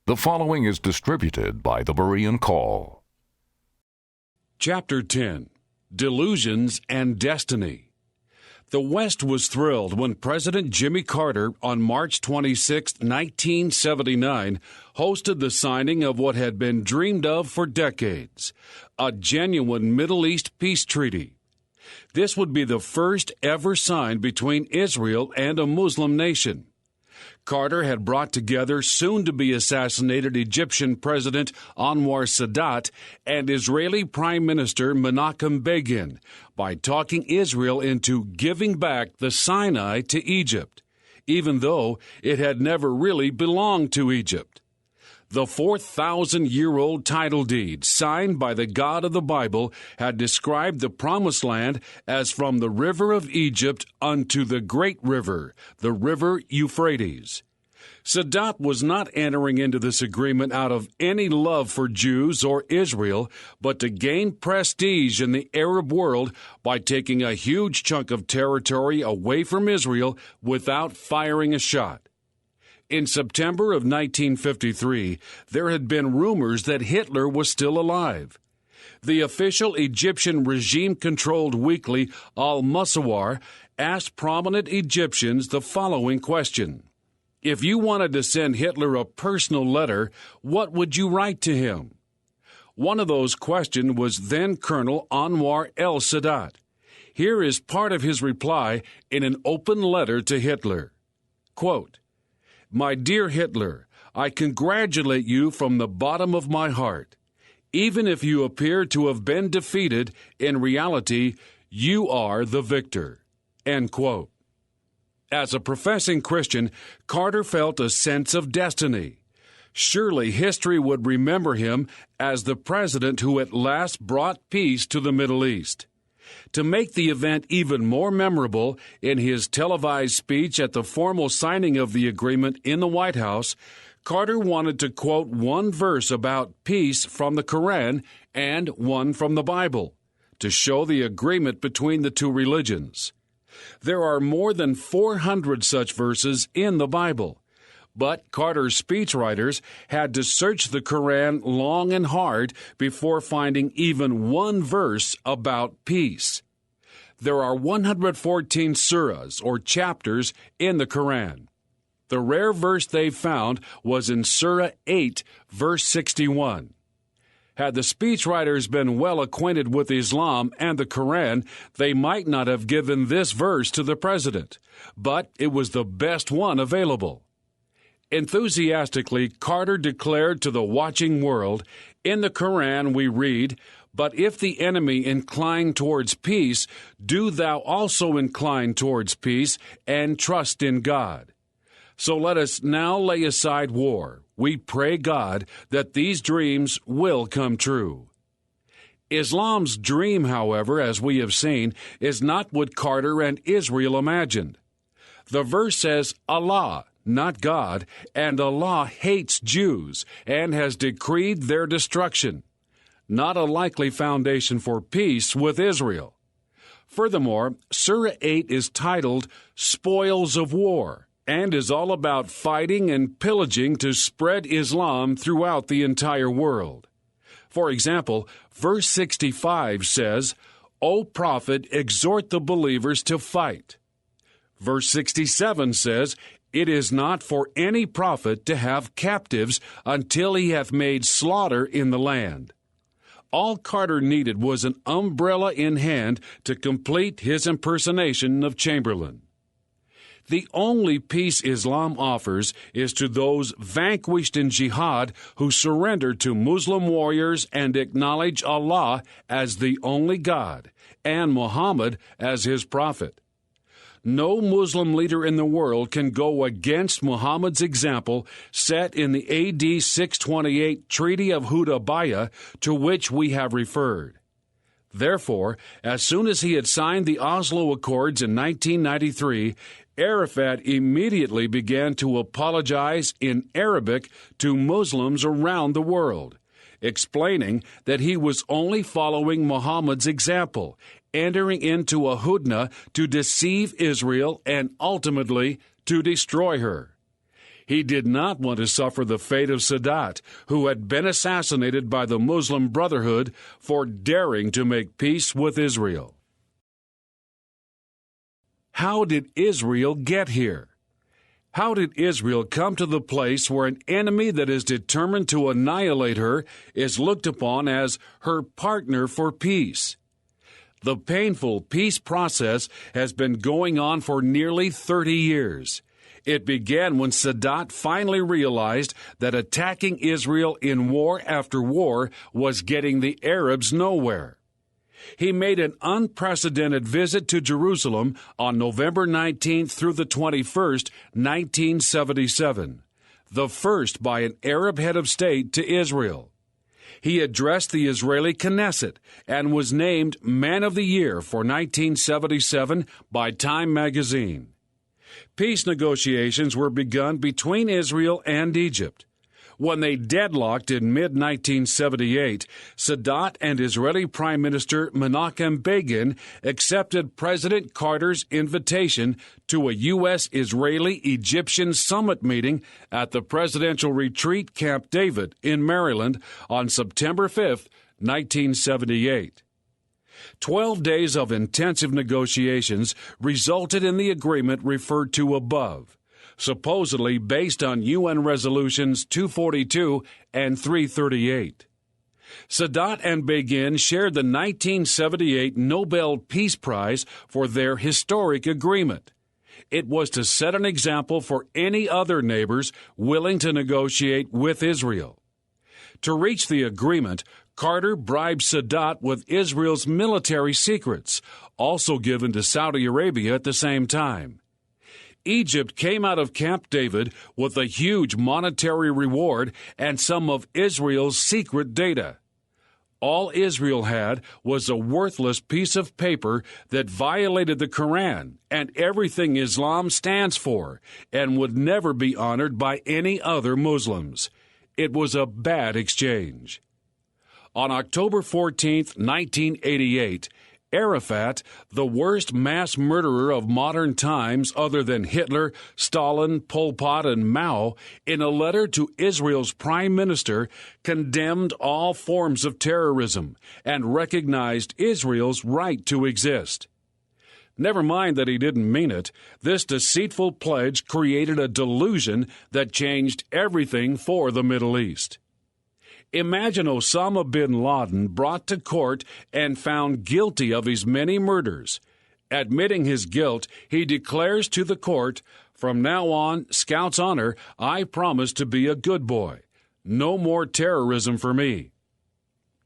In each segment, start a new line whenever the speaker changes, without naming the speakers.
The following is distributed by the Berean Call.
Chapter 10. Delusions and Destiny. The West was thrilled when President Jimmy Carter, on March 26, 1979, hosted the signing of what had been dreamed of for decades, a genuine Middle East peace treaty. This would be the first ever signed between Israel and a Muslim nation. Carter had brought together soon-to-be assassinated Egyptian President Anwar Sadat and Israeli Prime Minister Menachem Begin by talking Israel into giving back the Sinai to Egypt, even though it had never really belonged to Egypt. The 4,000-year-old title deed signed by the God of the Bible had described the Promised Land as from the river of Egypt unto the great river, the river Euphrates. Sadat was not entering into this agreement out of any love for Jews or Israel, but to gain prestige in the Arab world by taking a huge chunk of territory away from Israel without firing a shot. In September of 1953, there had been rumors that Hitler was still alive. The official Egyptian regime-controlled weekly Al-Musawwar asked prominent Egyptians the following question: if you wanted to send Hitler a personal letter, what would you write to him? One of those questions was then Colonel Anwar el-Sadat. Here is part of his reply in an open letter to Hitler. Quote, "My dear Hitler, I congratulate you from the bottom of my heart. Even if you appear to have been defeated, in reality, you are the victor." End quote. As a professing Christian, Carter felt a sense of destiny. Surely history would remember him as the president who at last brought peace to the Middle East. To make the event even more memorable, in his televised speech at the formal signing of the agreement in the White House, Carter wanted to quote one verse about peace from the Quran and one from the Bible to show the agreement between the two religions. There are more than 400 such verses in the Bible, but Carter's speechwriters had to search the Quran long and hard before finding even one verse about peace. There are 114 surahs, or chapters, in the Quran. The rare verse they found was in Surah 8, verse 61. Had the speechwriters been well acquainted with Islam and the Quran, they might not have given this verse to the president, but it was the best one available. Enthusiastically, Carter declared to the watching world, "In the Quran we read, 'But if the enemy incline towards peace, do thou also incline towards peace, and trust in God.' So let us now lay aside war. We pray God that these dreams will come true." Islam's dream, however, as we have seen, is not what Carter and Israel imagined. The verse says Allah, not God, and Allah hates Jews and has decreed their destruction. Not a likely foundation for peace with Israel. Furthermore, Surah 8 is titled Spoils of War, and is all about fighting and pillaging to spread Islam throughout the entire world. For example, verse 65 says, "O prophet, exhort the believers to fight." Verse 67 says, "It is not for any prophet to have captives until he hath made slaughter in the land." All Carter needed was an umbrella in hand to complete his impersonation of Chamberlain. The only peace Islam offers is to those vanquished in jihad who surrender to Muslim warriors and acknowledge Allah as the only God and Muhammad as his prophet. No Muslim leader in the world can go against Muhammad's example set in the AD 628 Treaty of Hudaybiyah, to which we have referred. Therefore, as soon as he had signed the Oslo Accords in 1993, Arafat immediately began to apologize in Arabic to Muslims around the world, explaining that he was only following Muhammad's example, entering into a hudna to deceive Israel and ultimately to destroy her. He did not want to suffer the fate of Sadat, who had been assassinated by the Muslim Brotherhood for daring to make peace with Israel. How did Israel get here? How did Israel come to the place where an enemy that is determined to annihilate her is looked upon as her partner for peace? The painful peace process has been going on for nearly 30 years. It began when Sadat finally realized that attacking Israel in war after war was getting the Arabs nowhere. He made an unprecedented visit to Jerusalem on November 19th through the 21st, 1977, the first by an Arab head of state to Israel. He addressed the Israeli Knesset and was named Man of the Year for 1977 by Time magazine. Peace negotiations were begun between Israel and Egypt. When they deadlocked in mid-1978, Sadat and Israeli Prime Minister Menachem Begin accepted President Carter's invitation to a U.S.-Israeli-Egyptian summit meeting at the Presidential Retreat Camp David in Maryland on September 5, 1978. 12 days of intensive negotiations resulted in the agreement referred to above, supposedly based on UN Resolutions 242 and 338. Sadat and Begin shared the 1978 Nobel Peace Prize for their historic agreement. It was to set an example for any other neighbors willing to negotiate with Israel. To reach the agreement, Carter bribed Sadat with Israel's military secrets, also given to Saudi Arabia at the same time. Egypt came out of Camp David with a huge monetary reward and some of Israel's secret data. All Israel had was a worthless piece of paper that violated the Quran and everything Islam stands for and would never be honored by any other Muslims. It was a bad exchange. On October 14, 1988, Arafat, the worst mass murderer of modern times other than Hitler, Stalin, Pol Pot, and Mao, in a letter to Israel's prime minister, condemned all forms of terrorism and recognized Israel's right to exist. Never mind that he didn't mean it, this deceitful pledge created a delusion that changed everything for the Middle East. Imagine Osama bin Laden brought to court and found guilty of his many murders. Admitting his guilt, he declares to the court, "From now on, Scout's honor, I promise to be a good boy. No more terrorism for me."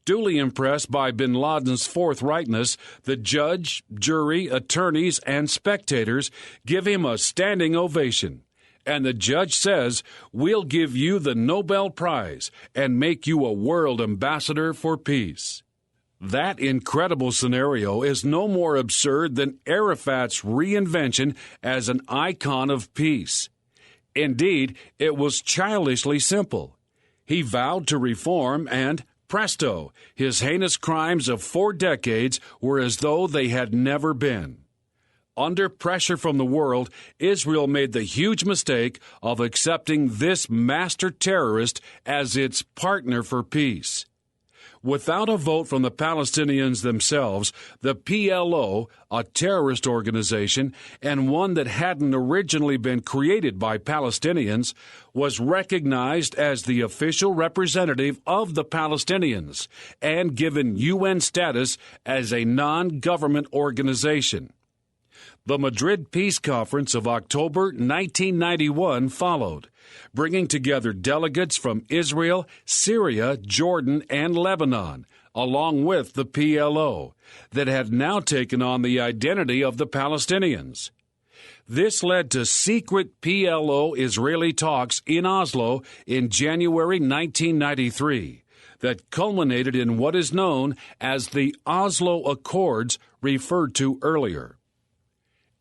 Duly impressed by bin Laden's forthrightness, the judge, jury, attorneys, and spectators give him a standing ovation. And the judge says, "We'll give you the Nobel Prize and make you a world ambassador for peace." That incredible scenario is no more absurd than Arafat's reinvention as an icon of peace. Indeed, it was childishly simple. He vowed to reform and, presto, his heinous crimes of 4 decades were as though they had never been. Under pressure from the world, Israel made the huge mistake of accepting this master terrorist as its partner for peace. Without a vote from the Palestinians themselves, the PLO, a terrorist organization and one that hadn't originally been created by Palestinians, was recognized as the official representative of the Palestinians and given UN status as a non-government organization. The Madrid Peace Conference of October 1991 followed, bringing together delegates from Israel, Syria, Jordan, and Lebanon, along with the PLO, that had now taken on the identity of the Palestinians. This led to secret PLO-Israeli talks in Oslo in January 1993 that culminated in what is known as the Oslo Accords referred to earlier.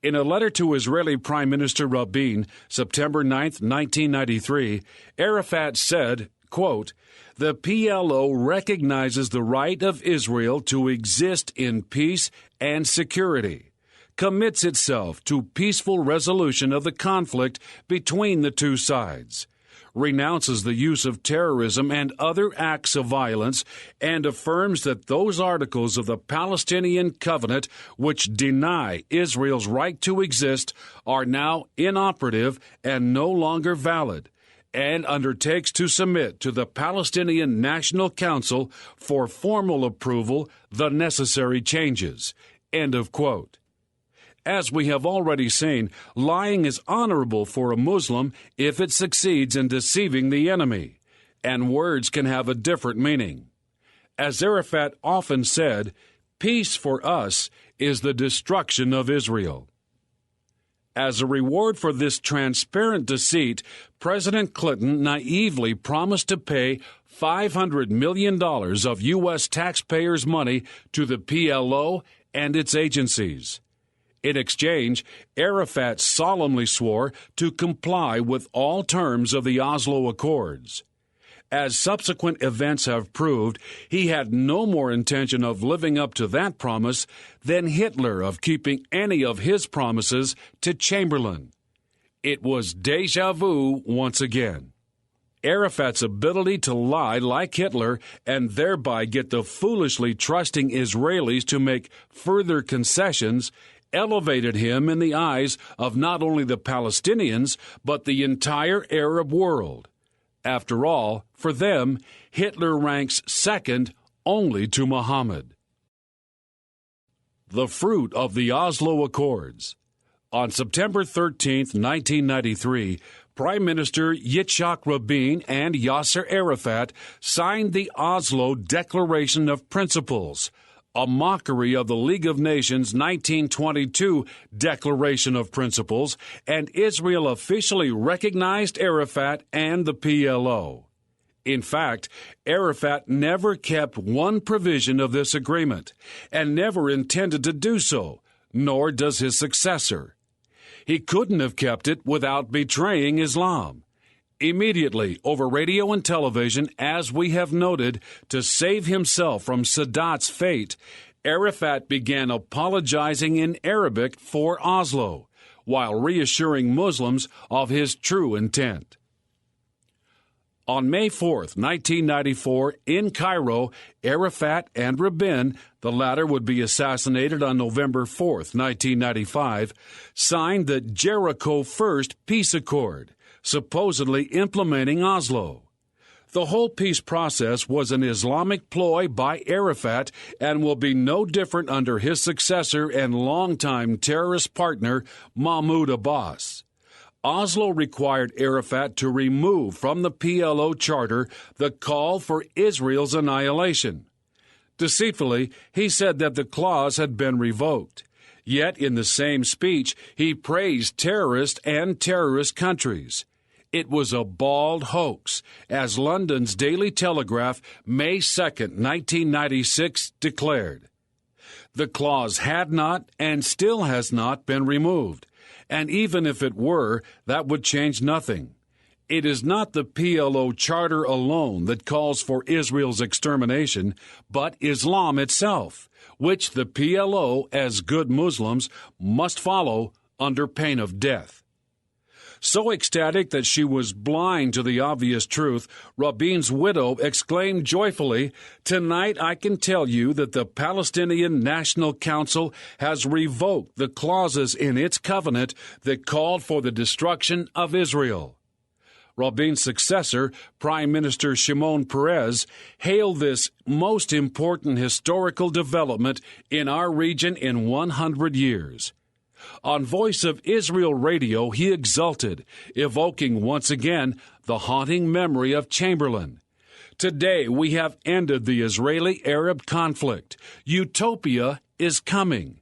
In a letter to Israeli Prime Minister Rabin, September 9, 1993, Arafat said, quote, "The PLO recognizes the right of Israel to exist in peace and security. commits itself to peaceful resolution of the conflict between the two sides, renounces the use of terrorism and other acts of violence, and affirms that those articles of the Palestinian Covenant which deny Israel's right to exist are now inoperative and no longer valid, and undertakes to submit to the Palestinian National Council for formal approval the necessary changes. End of quote. As we have already seen, lying is honorable for a Muslim if it succeeds in deceiving the enemy, and words can have a different meaning. As Arafat often said, peace for us is the destruction of Israel. As a reward for this transparent deceit, President Clinton naively promised to pay $500 million of U.S. taxpayers' money to the PLO and its agencies. In exchange, Arafat solemnly swore to comply with all terms of the Oslo Accords. As subsequent events have proved, he had no more intention of living up to that promise than Hitler of keeping any of his promises to Chamberlain. It was déjà vu once again. Arafat's ability to lie like Hitler and thereby get the foolishly trusting Israelis to make further concessions elevated him in the eyes of not only the Palestinians, but the entire Arab world. After all, for them, Hitler ranks second only to Muhammad. The fruit of the Oslo Accords. On September 13, 1993, Prime Minister Yitzhak Rabin and Yasser Arafat signed the Oslo Declaration of Principles, a mockery of the League of Nations 1922 Declaration of Principles, and Israel officially recognized Arafat and the PLO. In fact, Arafat never kept one provision of this agreement, and never intended to do so, nor does his successor. He couldn't have kept it without betraying Islam. Immediately, over radio and television, as we have noted, to save himself from Sadat's fate, Arafat began apologizing in Arabic for Oslo, while reassuring Muslims of his true intent. On May 4, 1994, in Cairo, Arafat and Rabin, the latter would be assassinated on November 4, 1995, signed the Jericho First Peace Accord, supposedly implementing Oslo. The whole peace process was an Islamic ploy by Arafat and will be no different under his successor and longtime terrorist partner, Mahmoud Abbas. Oslo required Arafat to remove from the PLO charter the call for Israel's annihilation. Deceitfully, he said that the clause had been revoked. Yet in the same speech, he praised terrorists and terrorist countries. It was a bald hoax, as London's Daily Telegraph, May 2, 1996, declared. The clause had not and still has not been removed, and even if it were, that would change nothing. It is not the PLO charter alone that calls for Israel's extermination, but Islam itself, which the PLO, as good Muslims, must follow under pain of death. So ecstatic that she was blind to the obvious truth, Rabin's widow exclaimed joyfully, "Tonight I can tell you that the Palestinian National Council has revoked the clauses in its covenant that called for the destruction of Israel." Rabin's successor, Prime Minister Shimon Peres, hailed this most important historical development in our region in 100 years. On Voice of Israel Radio, he exulted, evoking once again the haunting memory of Chamberlain. Today we have ended the Israeli-Arab conflict. Utopia is coming.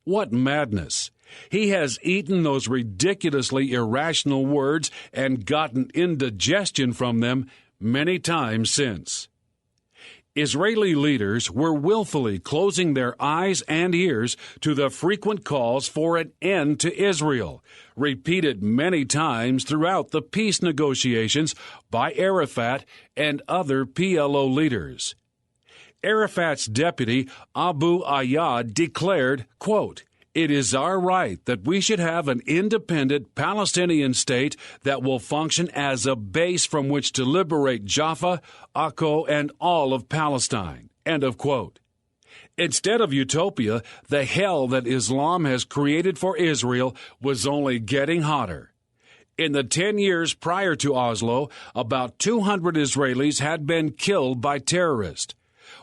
What madness! He has eaten those ridiculously irrational words and gotten indigestion from them many times since. Israeli leaders were willfully closing their eyes and ears to the frequent calls for an end to Israel, repeated many times throughout the peace negotiations by Arafat and other PLO leaders. Arafat's deputy, Abu Ayyad, declared, quote, It is our right that we should have an independent Palestinian state that will function as a base from which to liberate Jaffa, Akko, and all of Palestine." End of quote. Instead of utopia, the hell that Islam has created for Israel was only getting hotter. In the 10 years prior to Oslo, about 200 Israelis had been killed by terrorists,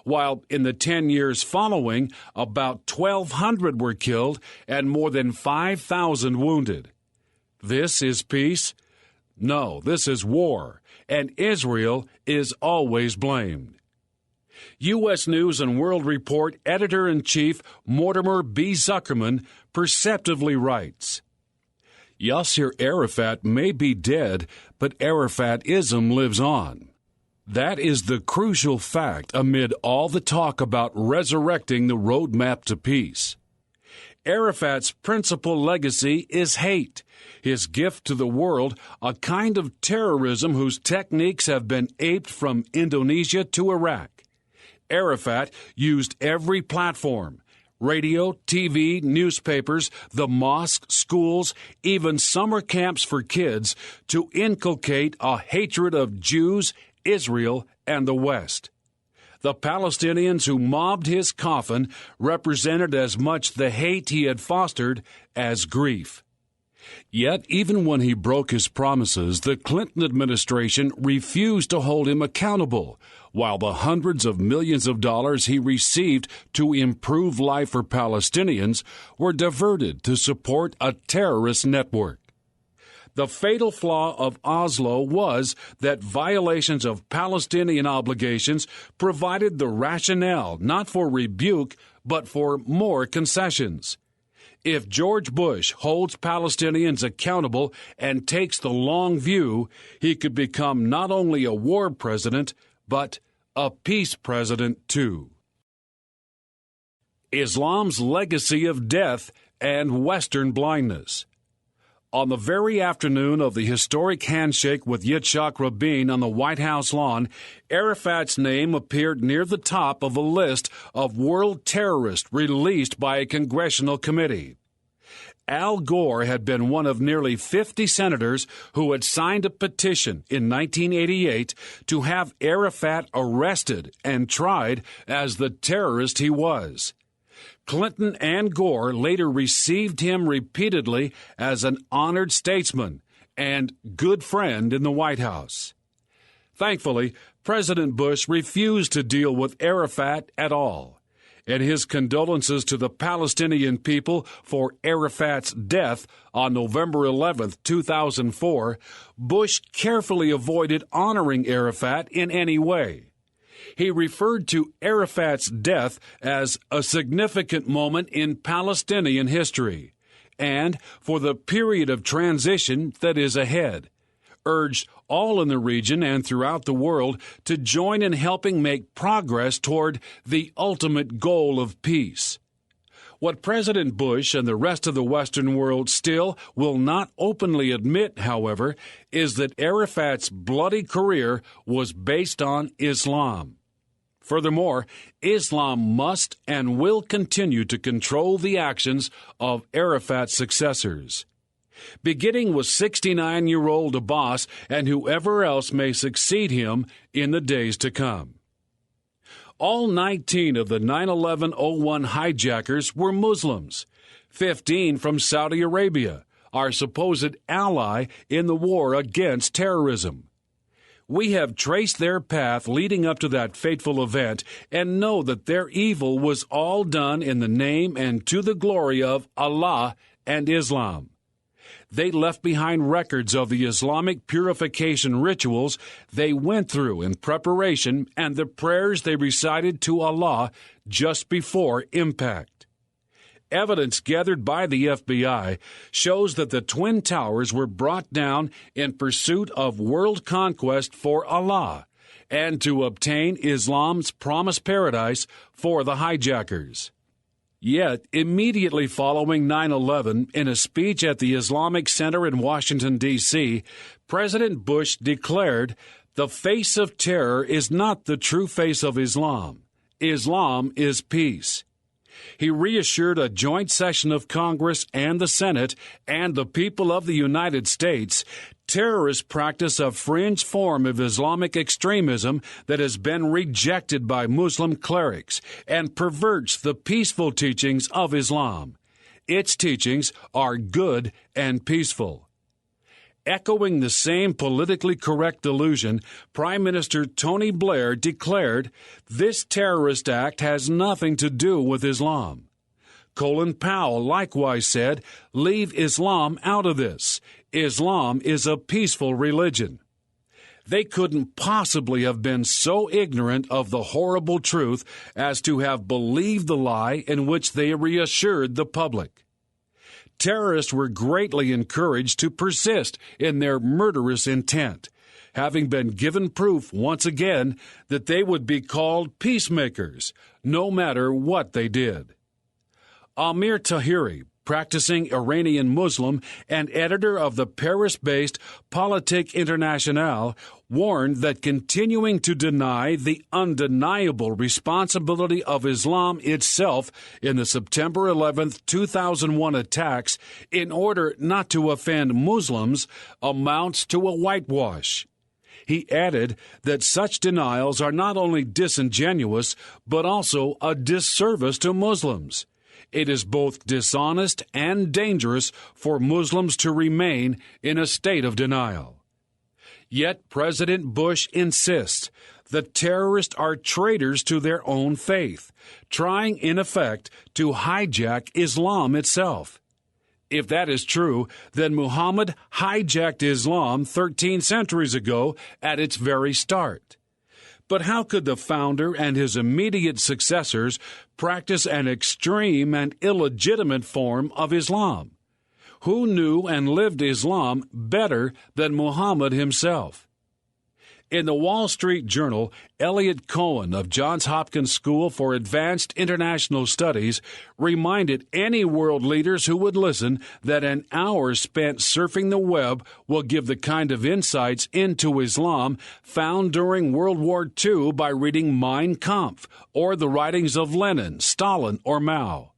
while in the 10 years following, about 1,200 were killed and more than 5,000 wounded. This is peace? No, this is war, and Israel is always blamed. U.S. News and World Report Editor-in-Chief Mortimer B. Zuckerman perceptively writes, "Yasser Arafat may be dead, but Arafatism lives on. That is the crucial fact amid all the talk about resurrecting the roadmap to peace. Arafat's principal legacy is hate, his gift to the world, a kind of terrorism whose techniques have been aped from Indonesia to Iraq. Arafat used every platform, radio, TV, newspapers, the mosques, schools, even summer camps for kids, to inculcate a hatred of Jews, Israel, and the West. The Palestinians who mobbed his coffin represented as much the hate he had fostered as grief. Yet, even when he broke his promises, the Clinton administration refused to hold him accountable, while the hundreds of millions of dollars he received to improve life for Palestinians were diverted to support a terrorist network. The fatal flaw of Oslo was that violations of Palestinian obligations provided the rationale not for rebuke, but for more concessions. If George Bush holds Palestinians accountable and takes the long view, he could become not only a war president, but a peace president too. Islam's legacy of death and Western blindness. On the very afternoon of the historic handshake with Yitzhak Rabin on the White House lawn, Arafat's name appeared near the top of a list of world terrorists released by a congressional committee. Al Gore had been one of nearly 50 senators who had signed a petition in 1988 to have Arafat arrested and tried as the terrorist he was. Clinton and Gore later received him repeatedly as an honored statesman and good friend in the White House. Thankfully, President Bush refused to deal with Arafat at all. In his condolences to the Palestinian people for Arafat's death on November 11, 2004, Bush carefully avoided honoring Arafat in any way. He referred to Arafat's death as a significant moment in Palestinian history and for the period of transition that is ahead, urged all in the region and throughout the world to join in helping make progress toward the ultimate goal of peace. What President Bush and the rest of the Western world still will not openly admit, however, is that Arafat's bloody career was based on Islam. Furthermore, Islam must and will continue to control the actions of Arafat's successors, beginning with 69-year-old Abbas and whoever else may succeed him in the days to come. All 19 of the 9/11/01 hijackers were Muslims, 15 from Saudi Arabia, our supposed ally in the war against terrorism. We have traced their path leading up to that fateful event and know that their evil was all done in the name and to the glory of Allah and Islam. They left behind records of the Islamic purification rituals they went through in preparation and the prayers they recited to Allah just before impact. Evidence gathered by the FBI shows that the Twin Towers were brought down in pursuit of world conquest for Allah and to obtain Islam's promised paradise for the hijackers. Yet, immediately following 9/11, in a speech at the Islamic Center in Washington, D.C., President Bush declared, "The face of terror is not the true face of Islam. Islam is peace." He reassured a joint session of Congress and the Senate and the people of the United States terrorists practice a fringe form of Islamic extremism that has been rejected by Muslim clerics and perverts the peaceful teachings of Islam. Its teachings are good and peaceful. Echoing the same politically correct delusion, Prime Minister Tony Blair declared, "This terrorist act has nothing to do with Islam." Colin Powell likewise said, "Leave Islam out of this. Islam is a peaceful religion." They couldn't possibly have been so ignorant of the horrible truth as to have believed the lie in which they reassured the public. Terrorists were greatly encouraged to persist in their murderous intent, having been given proof once again that they would be called peacemakers, no matter what they did. Amir Tahiri, practicing Iranian Muslim and editor of the Paris-based Politique Internationale, warned that continuing to deny the undeniable responsibility of Islam itself in the September 11, 2001 attacks in order not to offend Muslims amounts to a whitewash. He added that such denials are not only disingenuous, but also a disservice to Muslims. It is both dishonest and dangerous for Muslims to remain in a state of denial. Yet President Bush insists the terrorists are traitors to their own faith, trying in effect to hijack Islam itself. If that is true, then Muhammad hijacked Islam 13 centuries ago at its very start. But how could the founder and his immediate successors practice an extreme and illegitimate form of Islam? Who knew and lived Islam better than Muhammad himself? In the Wall Street Journal, Elliot Cohen of Johns Hopkins School for Advanced International Studies reminded any world leaders who would listen that an hour spent surfing the web will give the kind of insights into Islam found during World War II by reading Mein Kampf or the writings of Lenin, Stalin, or Mao.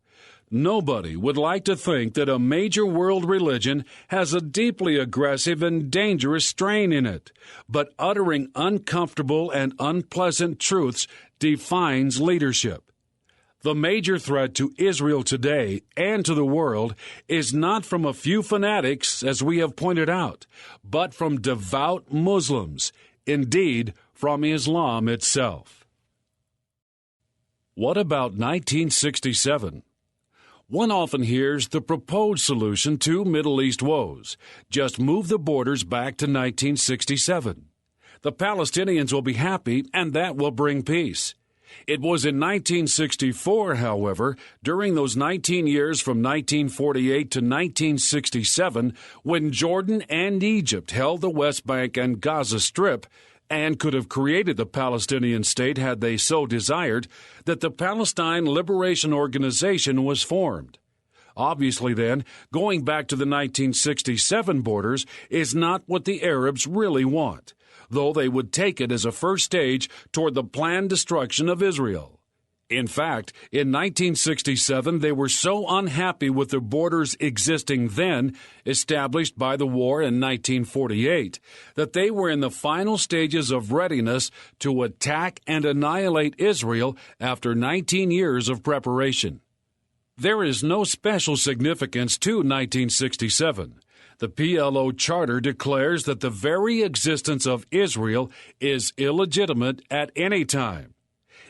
Nobody would like to think that a major world religion has a deeply aggressive and dangerous strain in it, but uttering uncomfortable and unpleasant truths defines leadership. The major threat to Israel today and to the world is not from a few fanatics, as we have pointed out, but from devout Muslims, indeed from Islam itself. What about 1967? One often hears the proposed solution to Middle East woes: just move the borders back to 1967. The Palestinians will be happy, and that will bring peace. It was in 1964, however, during those 19 years from 1948 to 1967, when Jordan and Egypt held the West Bank and Gaza Strip, and could have created the Palestinian state had they so desired, that the Palestine Liberation Organization was formed. Obviously, then, going back to the 1967 borders is not what the Arabs really want, though they would take it as a first stage toward the planned destruction of Israel. In fact, in 1967, they were so unhappy with the borders existing then, established by the war in 1948, that they were in the final stages of readiness to attack and annihilate Israel after 19 years of preparation. There is no special significance to 1967. The PLO Charter declares that the very existence of Israel is illegitimate at any time.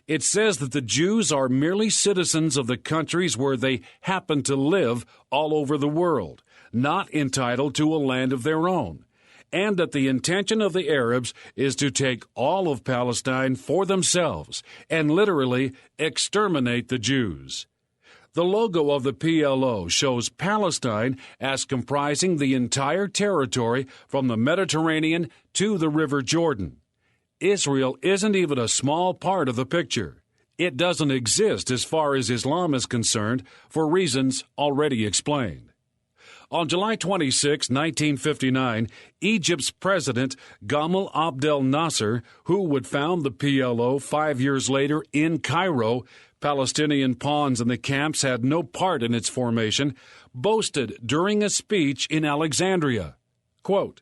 It says that the Jews are merely citizens of the countries where they happen to live all over the world, not entitled to a land of their own, and that the intention of the Arabs is to take all of Palestine for themselves and literally exterminate the Jews. The logo of the PLO shows Palestine as comprising the entire territory from the Mediterranean to the River Jordan. Israel isn't even a small part of the picture. It doesn't exist as far as Islam is concerned, for reasons already explained. On July 26, 1959, Egypt's president, Gamal Abdel Nasser, who would found the PLO 5 years later in Cairo, Palestinian pawns in the camps had no part in its formation, boasted during a speech in Alexandria, quote,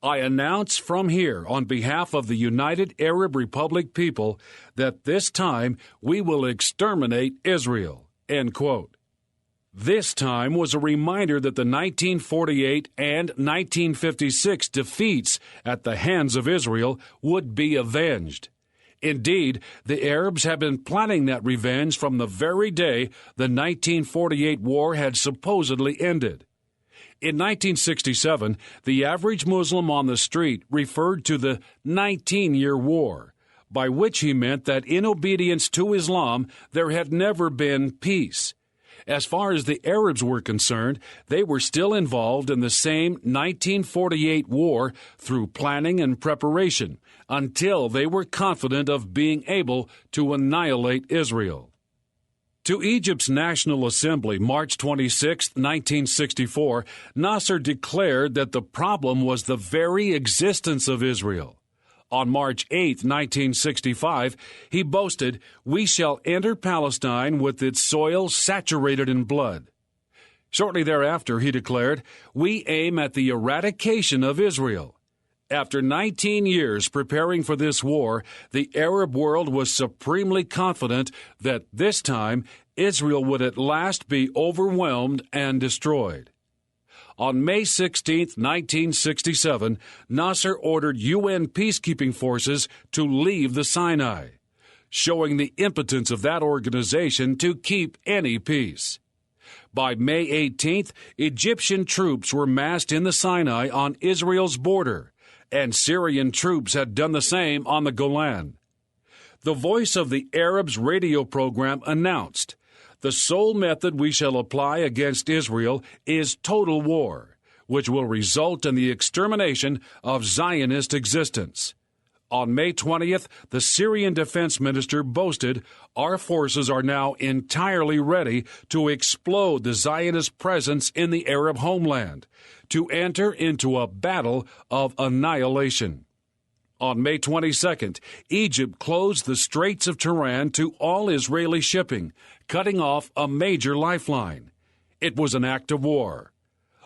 "I announce from here on behalf of the United Arab Republic people that this time we will exterminate Israel," end quote. This time was a reminder that the 1948 and 1956 defeats at the hands of Israel would be avenged. Indeed, the Arabs have been planning that revenge from the very day the 1948 war had supposedly ended. In 1967, the average Muslim on the street referred to the 19-year war, by which he meant that in obedience to Islam there had never been peace. As far as the Arabs were concerned, they were still involved in the same 1948 war through planning and preparation until they were confident of being able to annihilate Israel. To Egypt's National Assembly, March 26, 1964, Nasser declared that the problem was the very existence of Israel. On March 8, 1965, he boasted, "We shall enter Palestine with its soil saturated in blood." Shortly thereafter, he declared, "We aim at the eradication of Israel." After 19 years preparing for this war, the Arab world was supremely confident that this time Israel would at last be overwhelmed and destroyed. On May 16, 1967, Nasser ordered UN peacekeeping forces to leave the Sinai, showing the impotence of that organization to keep any peace. By May 18th, Egyptian troops were massed in the Sinai on Israel's border, and Syrian troops had done the same on the Golan. The Voice of the Arabs radio program announced, "The sole method we shall apply against Israel is total war, which will result in the extermination of Zionist existence." On May 20th, the Syrian defense minister boasted, "Our forces are now entirely ready to explode the Zionist presence in the Arab homeland, to enter into a battle of annihilation." On May 22nd, Egypt closed the Straits of Tiran to all Israeli shipping, cutting off a major lifeline. It was an act of war.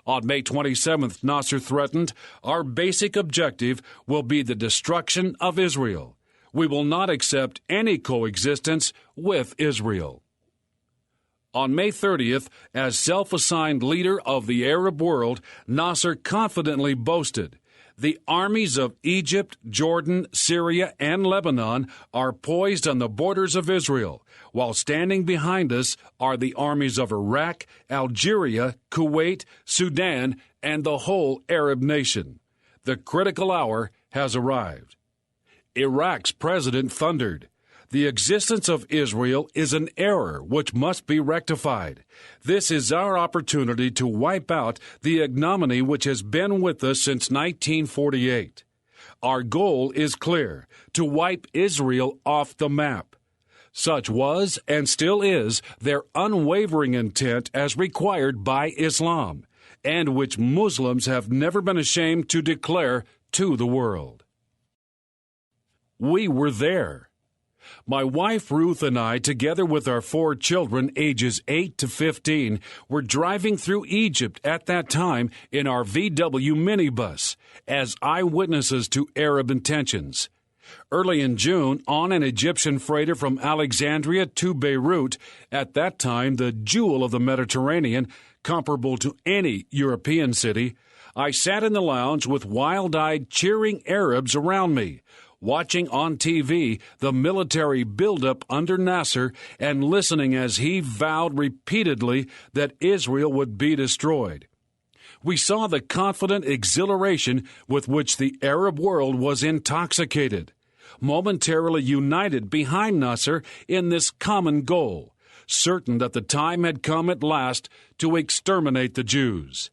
On May 27th, Nasser threatened, "Our basic objective will be the destruction of Israel. We will not accept any coexistence with Israel." On May 30th, as self-assigned leader of the Arab world, Nasser confidently boasted, "The armies of Egypt, Jordan, Syria, and Lebanon are poised on the borders of Israel, while standing behind us are the armies of Iraq, Algeria, Kuwait, Sudan, and the whole Arab nation. The critical hour has arrived." Iraq's president thundered, "The existence of Israel is an error which must be rectified. This is our opportunity to wipe out the ignominy which has been with us since 1948. Our goal is clear, to wipe Israel off the map." Such was, and still is, their unwavering intent as required by Islam, and which Muslims have never been ashamed to declare to the world. We were there. My wife Ruth and I, together with our 4 children ages 8 to 15, were driving through Egypt at that time in our VW minibus as eyewitnesses to Arab intentions. Early in June, on an Egyptian freighter from Alexandria to Beirut, at that time the jewel of the Mediterranean, comparable to any European city, I sat in the lounge with wild-eyed, cheering Arabs around me, watching on TV the military buildup under Nasser and listening as he vowed repeatedly that Israel would be destroyed. We saw the confident exhilaration with which the Arab world was intoxicated, momentarily united behind Nasser in this common goal, certain that the time had come at last to exterminate the Jews.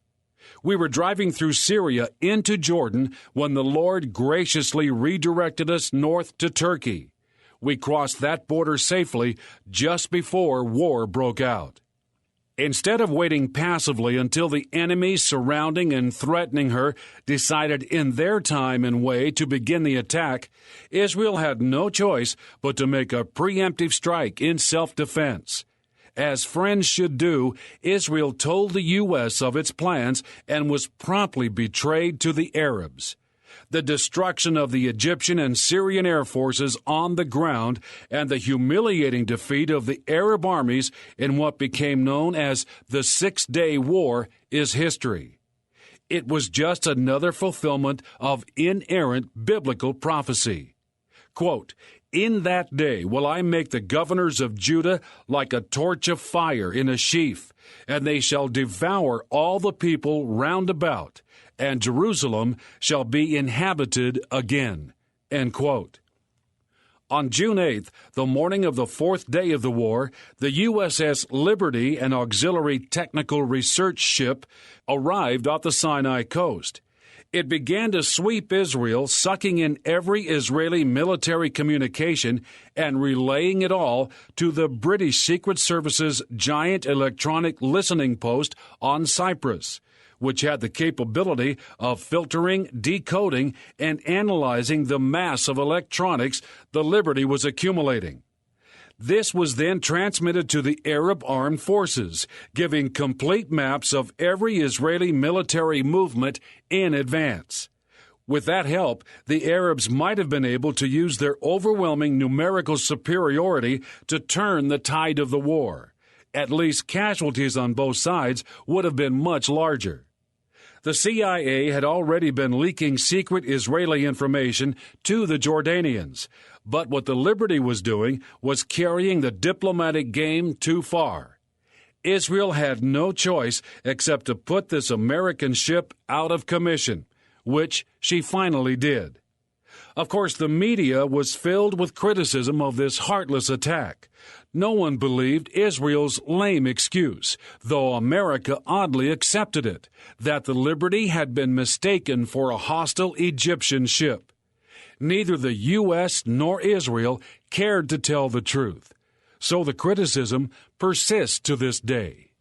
We were driving through Syria into Jordan when the Lord graciously redirected us north to Turkey. We crossed that border safely just before war broke out. Instead of waiting passively until the enemies surrounding and threatening her decided in their time and way to begin the attack, Israel had no choice but to make a preemptive strike in self-defense. As friends should do, Israel told the U.S. of its plans and was promptly betrayed to the Arabs. The destruction of the Egyptian and Syrian air forces on the ground and the humiliating defeat of the Arab armies in what became known as the Six-Day War is history. It was just another fulfillment of inerrant biblical prophecy. Quote, "In that day will I make the governors of Judah like a torch of fire in a sheaf, and they shall devour all the people round about, and Jerusalem shall be inhabited again." End quote. On June 8th, the morning of the fourth day of the war, the USS Liberty, an auxiliary technical research ship, arrived off the Sinai coast. It began to sweep Israel, sucking in every Israeli military communication and relaying it all to the British Secret Service's giant electronic listening post on Cyprus, which had the capability of filtering, decoding, and analyzing the mass of electronics the Liberty was accumulating. This was then transmitted to the Arab armed forces, giving complete maps of every Israeli military movement in advance. With that help, the Arabs might have been able to use their overwhelming numerical superiority to turn the tide of the war. At least casualties on both sides would have been much larger. The CIA had already been leaking secret Israeli information to the Jordanians, but what the Liberty was doing was carrying the diplomatic game too far. Israel had no choice except to put this American ship out of commission, which she finally did. Of course, the media was filled with criticism of this heartless attack. No one believed Israel's lame excuse, though America oddly accepted it, that the Liberty had been mistaken for a hostile Egyptian ship. Neither the U.S. nor Israel cared to tell the truth, so the criticism persists to this day.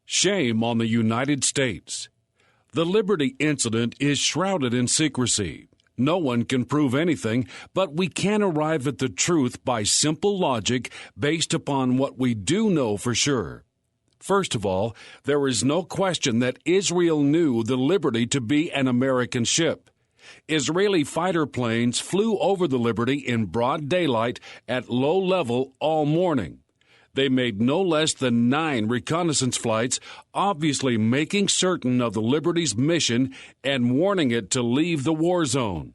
Shame on the United States. The Liberty incident is shrouded in secrecy. No one can prove anything, but we can arrive at the truth by simple logic based upon what we do know for sure. First of all, there is no question that Israel knew the Liberty to be an American ship. Israeli fighter planes flew over the Liberty in broad daylight at low level all morning. They made no less than 9 reconnaissance flights, obviously making certain of the Liberty's mission and warning it to leave the war zone.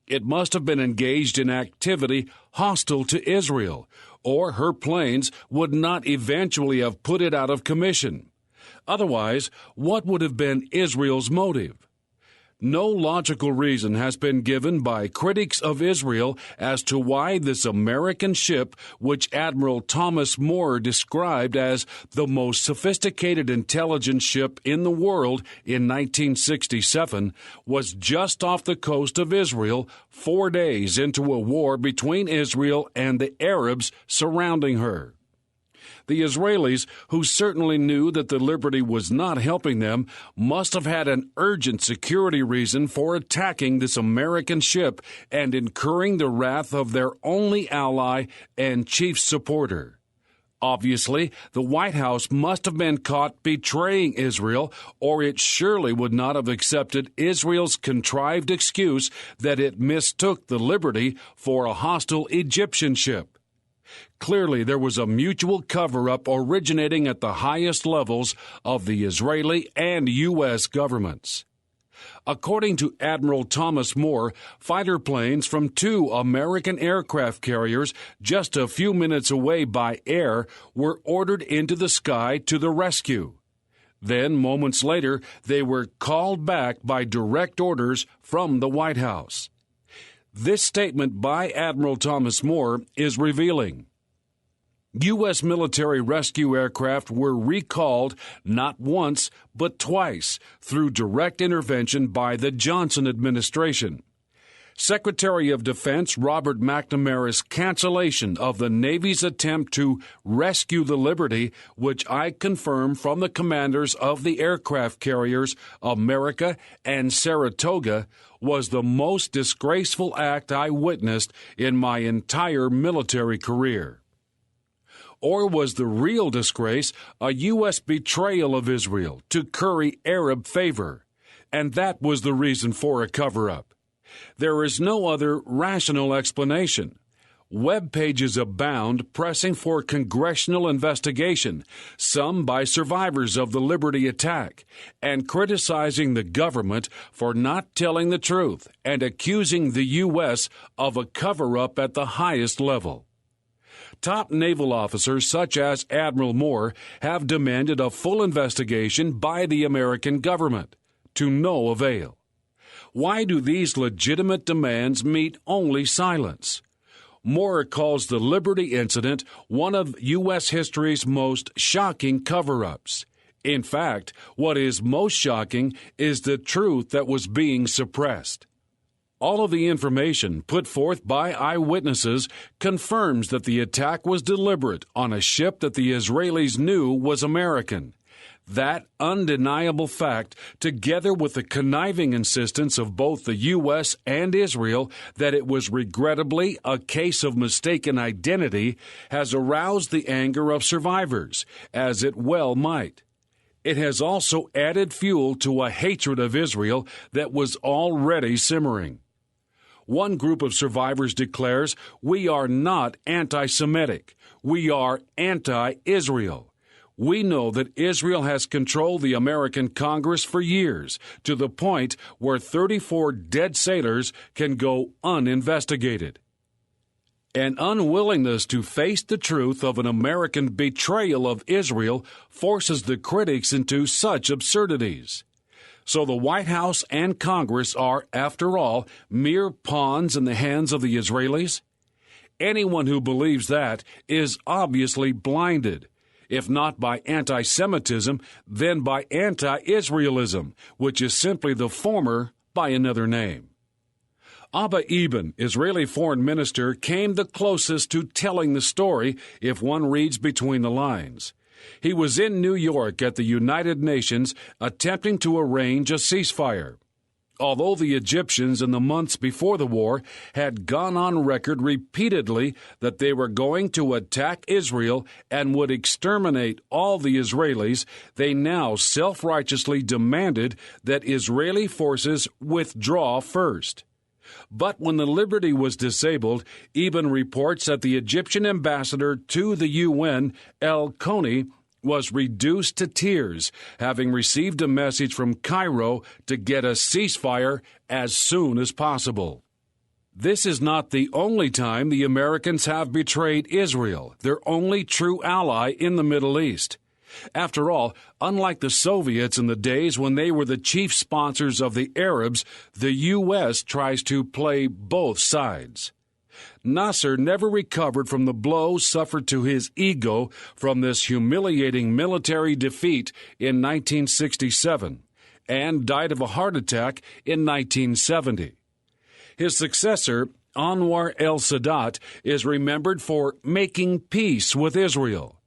It must have been engaged in activity hostile to Israel, or her planes would not eventually have put it out of commission. Otherwise, what would have been Israel's motive? No logical reason has been given by critics of Israel as to why this American ship, which Admiral Thomas Moore described as the most sophisticated intelligence ship in the world in 1967, was just off the coast of Israel 4 days into a war between Israel and the Arabs surrounding her. The Israelis, who certainly knew that the Liberty was not helping them, must have had an urgent security reason for attacking this American ship and incurring the wrath of their only ally and chief supporter. Obviously, the White House must have been caught betraying Israel, or it surely would not have accepted Israel's contrived excuse that it mistook the Liberty for a hostile Egyptian ship. Clearly, there was a mutual cover-up originating at the highest levels of the Israeli and U.S. governments. According to Admiral Thomas Moore, fighter planes from 2 American aircraft carriers just a few minutes away by air were ordered into the sky to the rescue. Then, moments later, they were called back by direct orders from the White House. This statement by Admiral Thomas Moore is revealing. U.S. military rescue aircraft were recalled not once but twice through direct intervention by the Johnson administration. Secretary of Defense Robert McNamara's cancellation of the Navy's attempt to rescue the Liberty, which I confirm from the commanders of the aircraft carriers America and Saratoga, was the most disgraceful act I witnessed in my entire military career. Or was the real disgrace a U.S. betrayal of Israel to curry Arab favor? And that was the reason for a cover-up. There is no other rational explanation. Web pages abound pressing for congressional investigation, some by survivors of the Liberty attack, and criticizing the government for not telling the truth and accusing the U.S. of a cover-up at the highest level. Top naval officers such as Admiral Moore have demanded a full investigation by the American government, to no avail. Why do these legitimate demands meet only silence? Moore calls the Liberty incident one of U.S. history's most shocking cover-ups. In fact, what is most shocking is the truth that was being suppressed. All of the information put forth by eyewitnesses confirms that the attack was deliberate on a ship that the Israelis knew was American. That undeniable fact, together with the conniving insistence of both the U.S. and Israel that it was regrettably a case of mistaken identity, has aroused the anger of survivors, as it well might. It has also added fuel to a hatred of Israel that was already simmering. One group of survivors declares, "We are not anti-Semitic. We are anti-Israel. We know that Israel has controlled the American Congress for years, to the point where 34 dead sailors can go uninvestigated." An unwillingness to face the truth of an American betrayal of Israel forces the critics into such absurdities. So the White House and Congress are, after all, mere pawns in the hands of the Israelis? Anyone who believes that is obviously blinded, if not by anti-Semitism, then by anti-Israelism, which is simply the former by another name. Abba Eban, Israeli foreign minister, came the closest to telling the story if one reads between the lines. He was in New York at the United Nations attempting to arrange a ceasefire. Although the Egyptians in the months before the war had gone on record repeatedly that they were going to attack Israel and would exterminate all the Israelis, they now self-righteously demanded that Israeli forces withdraw first. But when the Liberty was disabled, Eban reports that the Egyptian ambassador to the UN, El Koni, was reduced to tears, having received a message from Cairo to get a ceasefire as soon as possible. This is not the only time the Americans have betrayed Israel, their only true ally in the Middle East. After all, unlike the Soviets in the days when they were the chief sponsors of the Arabs, the U.S. tries to play both sides. Nasser never recovered from the blow suffered to his ego from this humiliating military defeat in 1967 and died of a heart attack in 1970. His successor, Anwar el-Sadat, is remembered for making peace with Israel.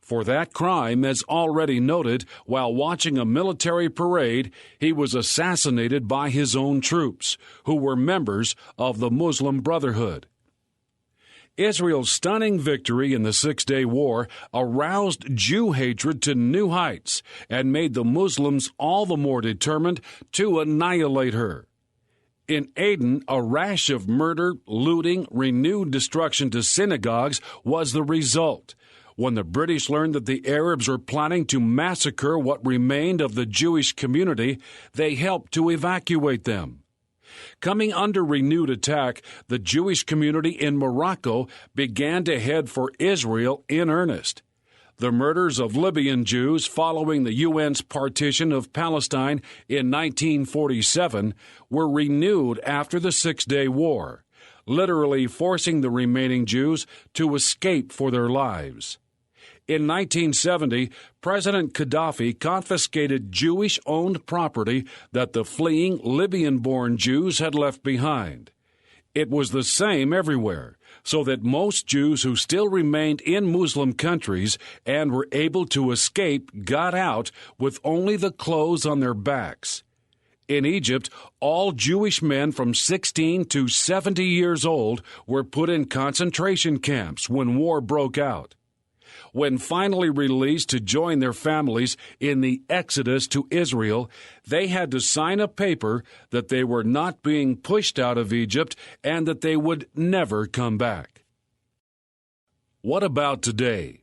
For that crime, as already noted, while watching a military parade, he was assassinated by his own troops, who were members of the Muslim Brotherhood. Israel's stunning victory in the Six-Day War aroused Jew hatred to new heights and made the Muslims all the more determined to annihilate her. In Aden, a rash of murder, looting, renewed destruction to synagogues was the result. When the British learned that the Arabs were planning to massacre what remained of the Jewish community, they helped to evacuate them. Coming under renewed attack, the Jewish community in Morocco began to head for Israel in earnest. The murders of Libyan Jews following the UN's partition of Palestine in 1947 were renewed after the Six-Day War, literally forcing the remaining Jews to escape for their lives. In 1970, President Gaddafi confiscated Jewish-owned property that the fleeing Libyan-born Jews had left behind. It was the same everywhere, so that most Jews who still remained in Muslim countries and were able to escape got out with only the clothes on their backs. In Egypt, all Jewish men from 16 to 70 years old were put in concentration camps when war broke out. When finally released to join their families in the exodus to Israel, they had to sign a paper that they were not being pushed out of Egypt and that they would never come back. What about today?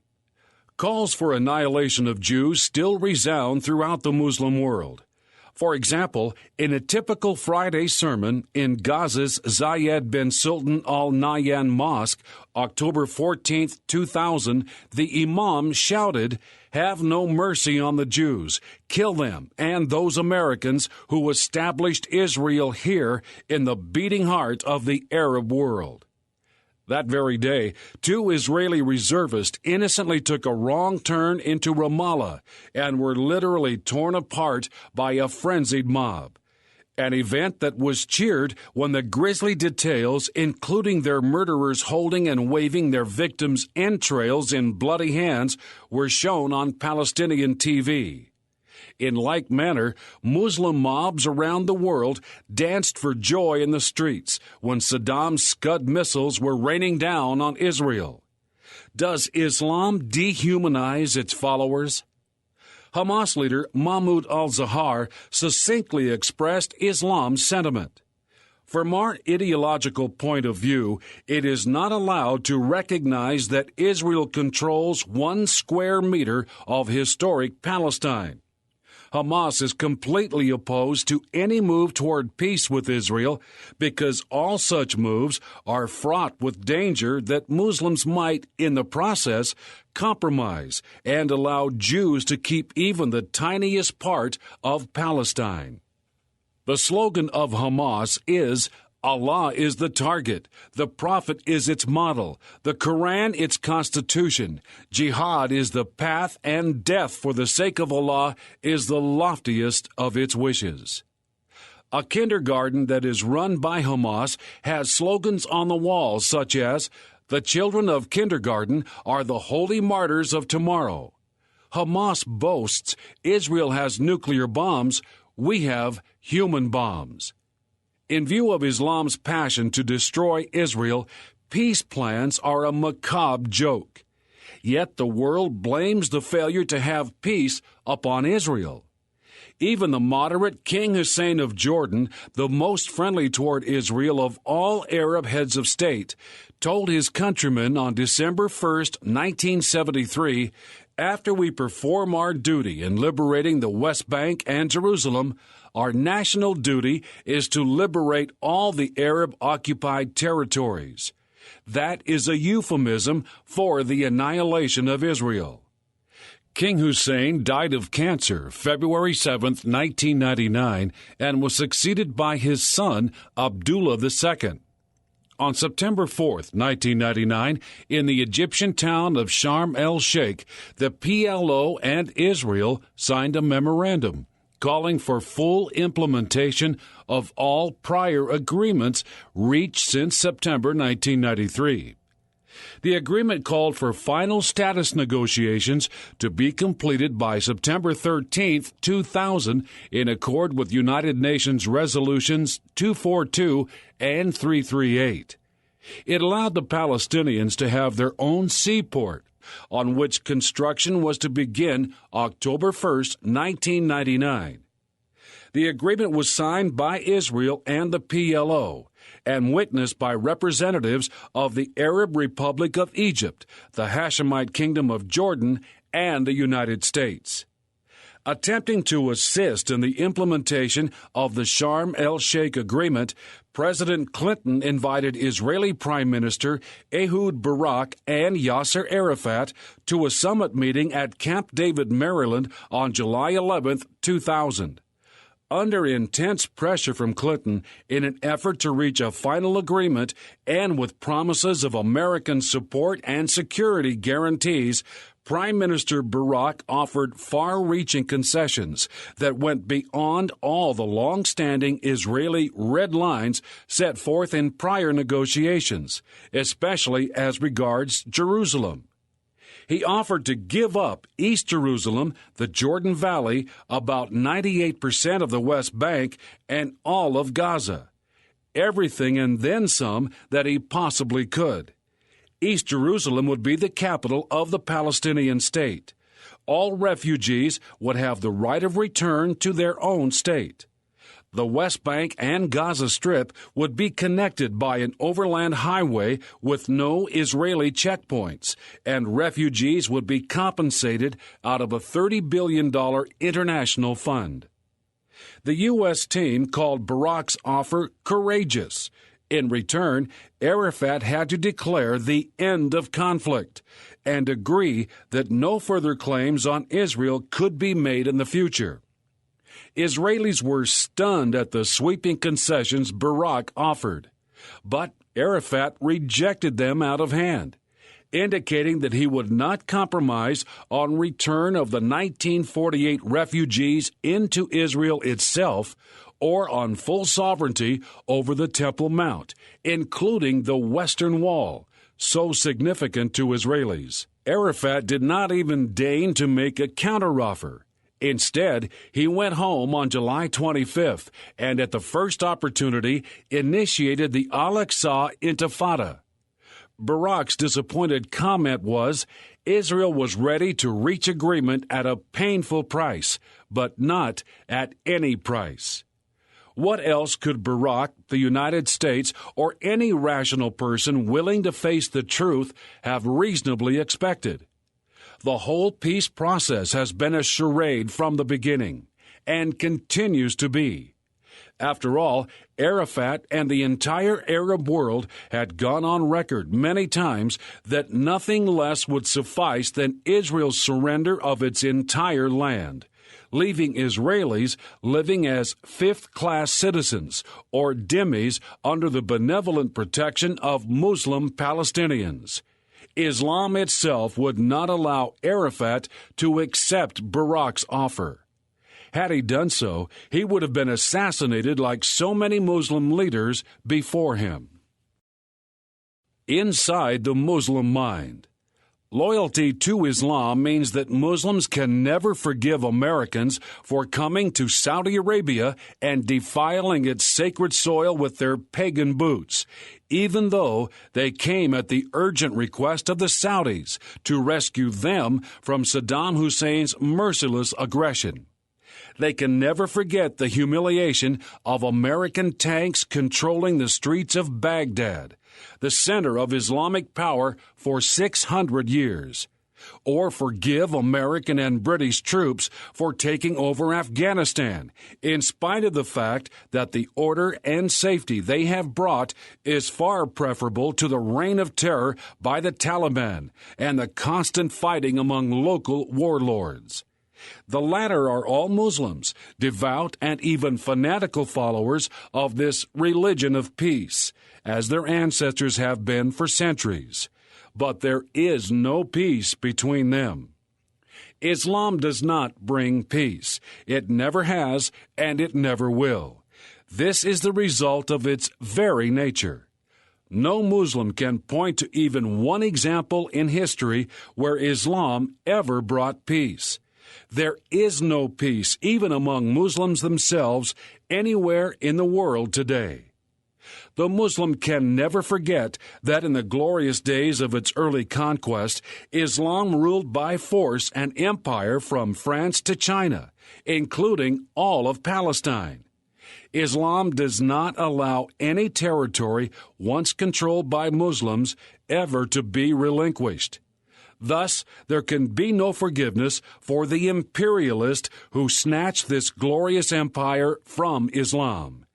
Calls for annihilation of Jews still resound throughout the Muslim world. For example, in a typical Friday sermon in Gaza's Zayed bin Sultan Al Nahyan Mosque, October 14, 2000, the Imam shouted, "Have no mercy on the Jews. Kill them and those Americans who established Israel here in the beating heart of the Arab world." That very day, 2 Israeli reservists innocently took a wrong turn into Ramallah and were literally torn apart by a frenzied mob. An event that was cheered when the grisly details, including their murderers holding and waving their victims' entrails in bloody hands, were shown on Palestinian TV. In like manner, Muslim mobs around the world danced for joy in the streets when Saddam's Scud missiles were raining down on Israel. Does Islam dehumanize its followers? Hamas leader Mahmoud al-Zahar succinctly expressed Islam's sentiment. From our ideological point of view, it is not allowed to recognize that Israel controls 1 square meter of historic Palestine. Hamas is completely opposed to any move toward peace with Israel because all such moves are fraught with danger that Muslims might, in the process, compromise and allow Jews to keep even the tiniest part of Palestine. The slogan of Hamas is, "Allah is the target, the Prophet is its model, the Quran its constitution, jihad is the path, and death for the sake of Allah is the loftiest of its wishes." A kindergarten that is run by Hamas has slogans on the walls such as, "The children of kindergarten are the holy martyrs of tomorrow." Hamas boasts, "Israel has nuclear bombs, we have human bombs." In view of Islam's passion to destroy Israel, peace plans are a macabre joke. Yet the world blames the failure to have peace upon Israel. Even the moderate King Hussein of Jordan, the most friendly toward Israel of all Arab heads of state, told his countrymen on December 1, 1973, "After we perform our duty in liberating the West Bank and Jerusalem, our national duty is to liberate all the Arab-occupied territories." That is a euphemism for the annihilation of Israel. King Hussein died of cancer February 7, 1999, and was succeeded by his son, Abdullah II. On September 4, 1999, in the Egyptian town of Sharm el-Sheikh, the PLO and Israel signed a memorandum calling for full implementation of all prior agreements reached since September 1993. The agreement called for final status negotiations to be completed by September 13, 2000, in accord with United Nations Resolutions 242 and 338. It allowed the Palestinians to have their own seaport, on which construction was to begin October 1, 1999. The agreement was signed by Israel and the PLO and witnessed by representatives of the Arab Republic of Egypt, the Hashemite Kingdom of Jordan, and the United States. Attempting to assist in the implementation of the Sharm el-Sheikh Agreement, President Clinton invited Israeli Prime Minister Ehud Barak and Yasser Arafat to a summit meeting at Camp David, Maryland on July 11, 2000. Under intense pressure from Clinton in an effort to reach a final agreement and with promises of American support and security guarantees, Prime Minister Barak offered far-reaching concessions that went beyond all the long-standing Israeli red lines set forth in prior negotiations, especially as regards Jerusalem. He offered to give up East Jerusalem, the Jordan Valley, about 98% of the West Bank, and all of Gaza. Everything and then some that he possibly could. East Jerusalem would be the capital of the Palestinian state. All refugees would have the right of return to their own state. The West Bank and Gaza Strip would be connected by an overland highway with no Israeli checkpoints, and refugees would be compensated out of a $30 billion international fund. The U.S. team called Barak's offer courageous. In return, Arafat had to declare the end of conflict and agree that no further claims on Israel could be made in the future. Israelis were stunned at the sweeping concessions Barak offered, but Arafat rejected them out of hand, indicating that he would not compromise on return of the 1948 refugees into Israel itself or on full sovereignty over the Temple Mount, including the Western Wall, so significant to Israelis. Arafat did not even deign to make a counteroffer. Instead, he went home on July 25th and at the first opportunity initiated the Al-Aqsa Intifada. Barak's disappointed comment was, Israel was ready to reach agreement at a painful price, but not at any price. What else could Barak, the United States, or any rational person willing to face the truth have reasonably expected? The whole peace process has been a charade from the beginning, and continues to be. After all, Arafat and the entire Arab world had gone on record many times that nothing less would suffice than Israel's surrender of its entire land, leaving Israelis living as fifth-class citizens or dhimmis under the benevolent protection of Muslim Palestinians. Islam itself would not allow Arafat to accept Barak's offer. Had he done so, he would have been assassinated like so many Muslim leaders before him. Inside the Muslim mind. Loyalty to Islam means that Muslims can never forgive Americans for coming to Saudi Arabia and defiling its sacred soil with their pagan boots, even though they came at the urgent request of the Saudis to rescue them from Saddam Hussein's merciless aggression. They can never forget the humiliation of American tanks controlling the streets of Baghdad, the center of Islamic power for 600 years, or forgive American and British troops for taking over Afghanistan, in spite of the fact that the order and safety they have brought is far preferable to the reign of terror by the Taliban and the constant fighting among local warlords. The latter are all Muslims, devout and even fanatical followers of this religion of peace, as their ancestors have been for centuries. But there is no peace between them. Islam does not bring peace. It never has, and it never will. This is the result of its very nature. No Muslim can point to even one example in history where Islam ever brought peace. There is no peace, even among Muslims themselves, anywhere in the world today. The Muslim can never forget that in the glorious days of its early conquest, Islam ruled by force an empire from France to China, including all of Palestine. Islam does not allow any territory once controlled by Muslims ever to be relinquished. Thus, there can be no forgiveness for the imperialist who snatched this glorious empire from Islam.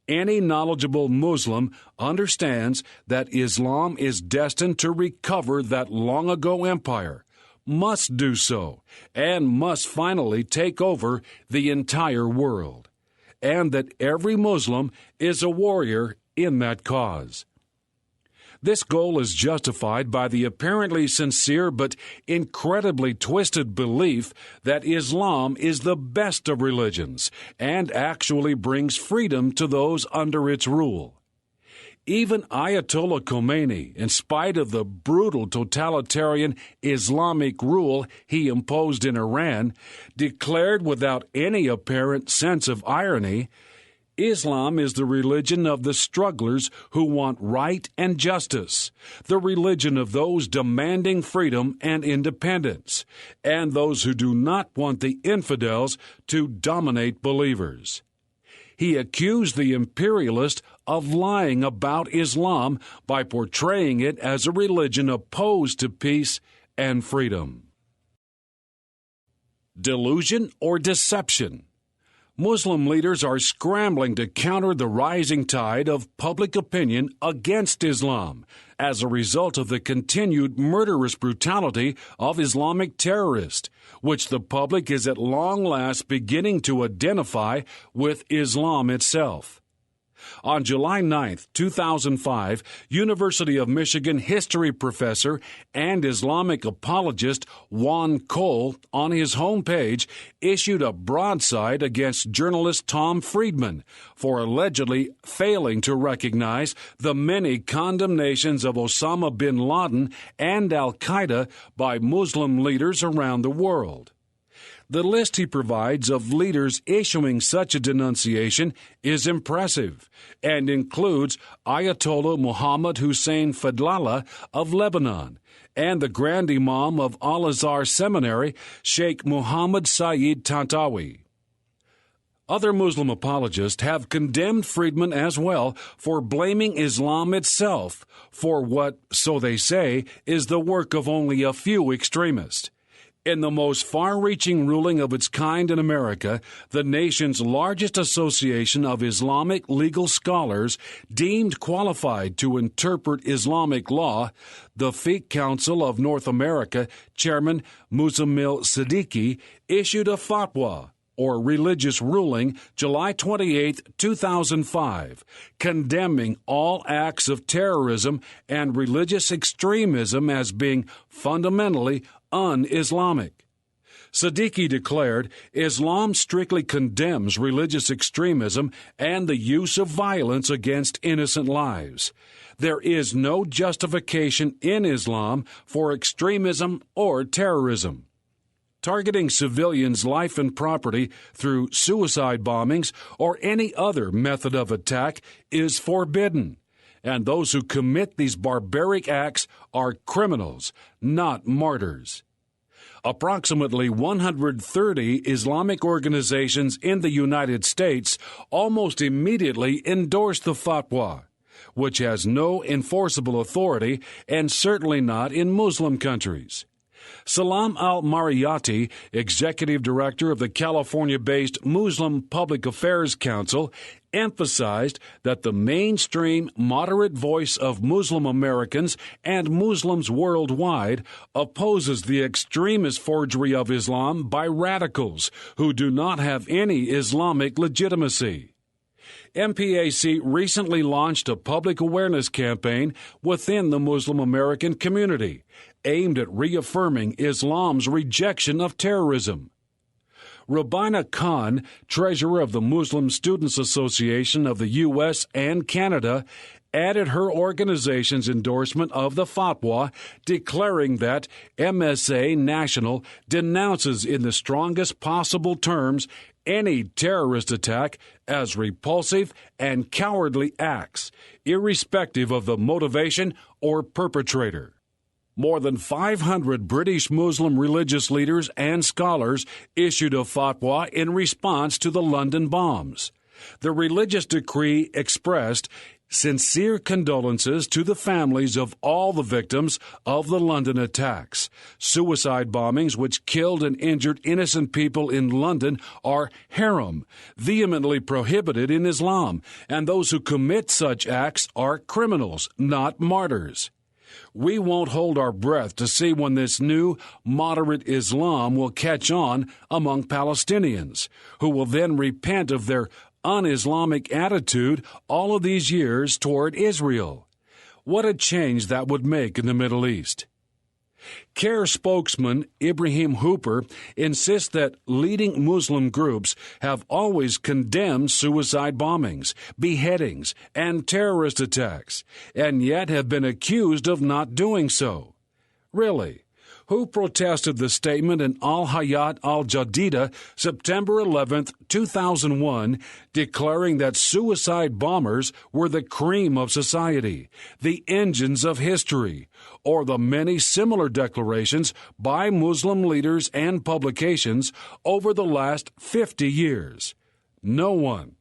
Any knowledgeable Muslim understands that Islam is destined to recover that long-ago empire, must do so, and must finally take over the entire world, and that every Muslim is a warrior in that cause. This goal is justified by the apparently sincere but incredibly twisted belief that Islam is the best of religions and actually brings freedom to those under its rule. Even Ayatollah Khomeini, in spite of the brutal totalitarian Islamic rule he imposed in Iran, declared without any apparent sense of irony, Islam is the religion of the strugglers who want right and justice, the religion of those demanding freedom and independence, and those who do not want the infidels to dominate believers. He accused the imperialist of lying about Islam by portraying it as a religion opposed to peace and freedom. Delusion or deception? Muslim leaders are scrambling to counter the rising tide of public opinion against Islam as a result of the continued murderous brutality of Islamic terrorists, which the public is at long last beginning to identify with Islam itself. On July 9, 2005, University of Michigan history professor and Islamic apologist Juan Cole, on his homepage, issued a broadside against journalist Tom Friedman for allegedly failing to recognize the many condemnations of Osama bin Laden and al-Qaeda by Muslim leaders around the world. The list he provides of leaders issuing such a denunciation is impressive and includes Ayatollah Muhammad Hussein Fadlallah of Lebanon and the Grand Imam of Al-Azhar Seminary, Sheikh Muhammad Saeed Tantawi. Other Muslim apologists have condemned Friedman as well for blaming Islam itself for what, so they say, is the work of only a few extremists. In the most far-reaching ruling of its kind in America, the nation's largest association of Islamic legal scholars deemed qualified to interpret Islamic law, the Fiqh Council of North America Chairman Muzammil Siddiqui issued a fatwa, or religious ruling, July 28, 2005, condemning all acts of terrorism and religious extremism as being fundamentally un-Islamic. Siddiqui declared, Islam strictly condemns religious extremism and the use of violence against innocent lives. There is no justification in Islam for extremism or terrorism. Targeting civilians' life and property through suicide bombings or any other method of attack is forbidden, and those who commit these barbaric acts are criminals, not martyrs. Approximately 130 Islamic organizations in the United States almost immediately endorsed the fatwa, which has no enforceable authority and certainly not in Muslim countries. Salam al-Mariyati, executive director of the California-based Muslim Public Affairs Council, emphasized that the mainstream moderate voice of Muslim Americans and Muslims worldwide opposes the extremist forgery of Islam by radicals who do not have any Islamic legitimacy. MPAC recently launched a public awareness campaign within the Muslim American community aimed at reaffirming Islam's rejection of terrorism. Rabina Khan, treasurer of the Muslim Students Association of the U.S. and Canada, added her organization's endorsement of the fatwa, declaring that MSA National denounces in the strongest possible terms any terrorist attack as repulsive and cowardly acts, irrespective of the motivation or perpetrator. More than 500 British Muslim religious leaders and scholars issued a fatwa in response to the London bombs. The religious decree expressed sincere condolences to the families of all the victims of the London attacks. Suicide bombings which killed and injured innocent people in London are haram, vehemently prohibited in Islam, and those who commit such acts are criminals, not martyrs. We won't hold our breath to see when this new moderate Islam will catch on among Palestinians, who will then repent of their un-Islamic attitude all of these years toward Israel. What a change that would make in the Middle East. CARE spokesman Ibrahim Hooper insists that leading Muslim groups have always condemned suicide bombings, beheadings, and terrorist attacks, and yet have been accused of not doing so. Really? Who protested the statement in Al-Hayat al-Jadida, September 11, 2001, declaring that suicide bombers were the cream of society, the engines of history, or the many similar declarations by Muslim leaders and publications over the last 50 years? No one.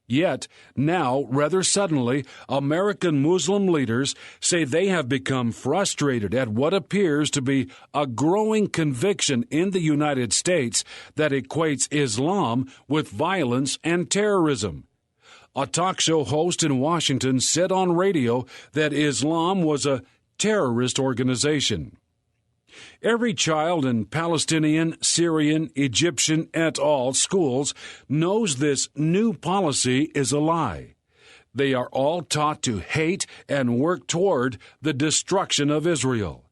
Yet, now, rather suddenly, American Muslim leaders say they have become frustrated at what appears to be a growing conviction in the United States that equates Islam with violence and terrorism. A talk show host in Washington said on radio that Islam was a terrorist organization. Every child in Palestinian, Syrian, Egyptian, et al. Schools knows this new policy is a lie. They are all taught to hate and work toward the destruction of Israel.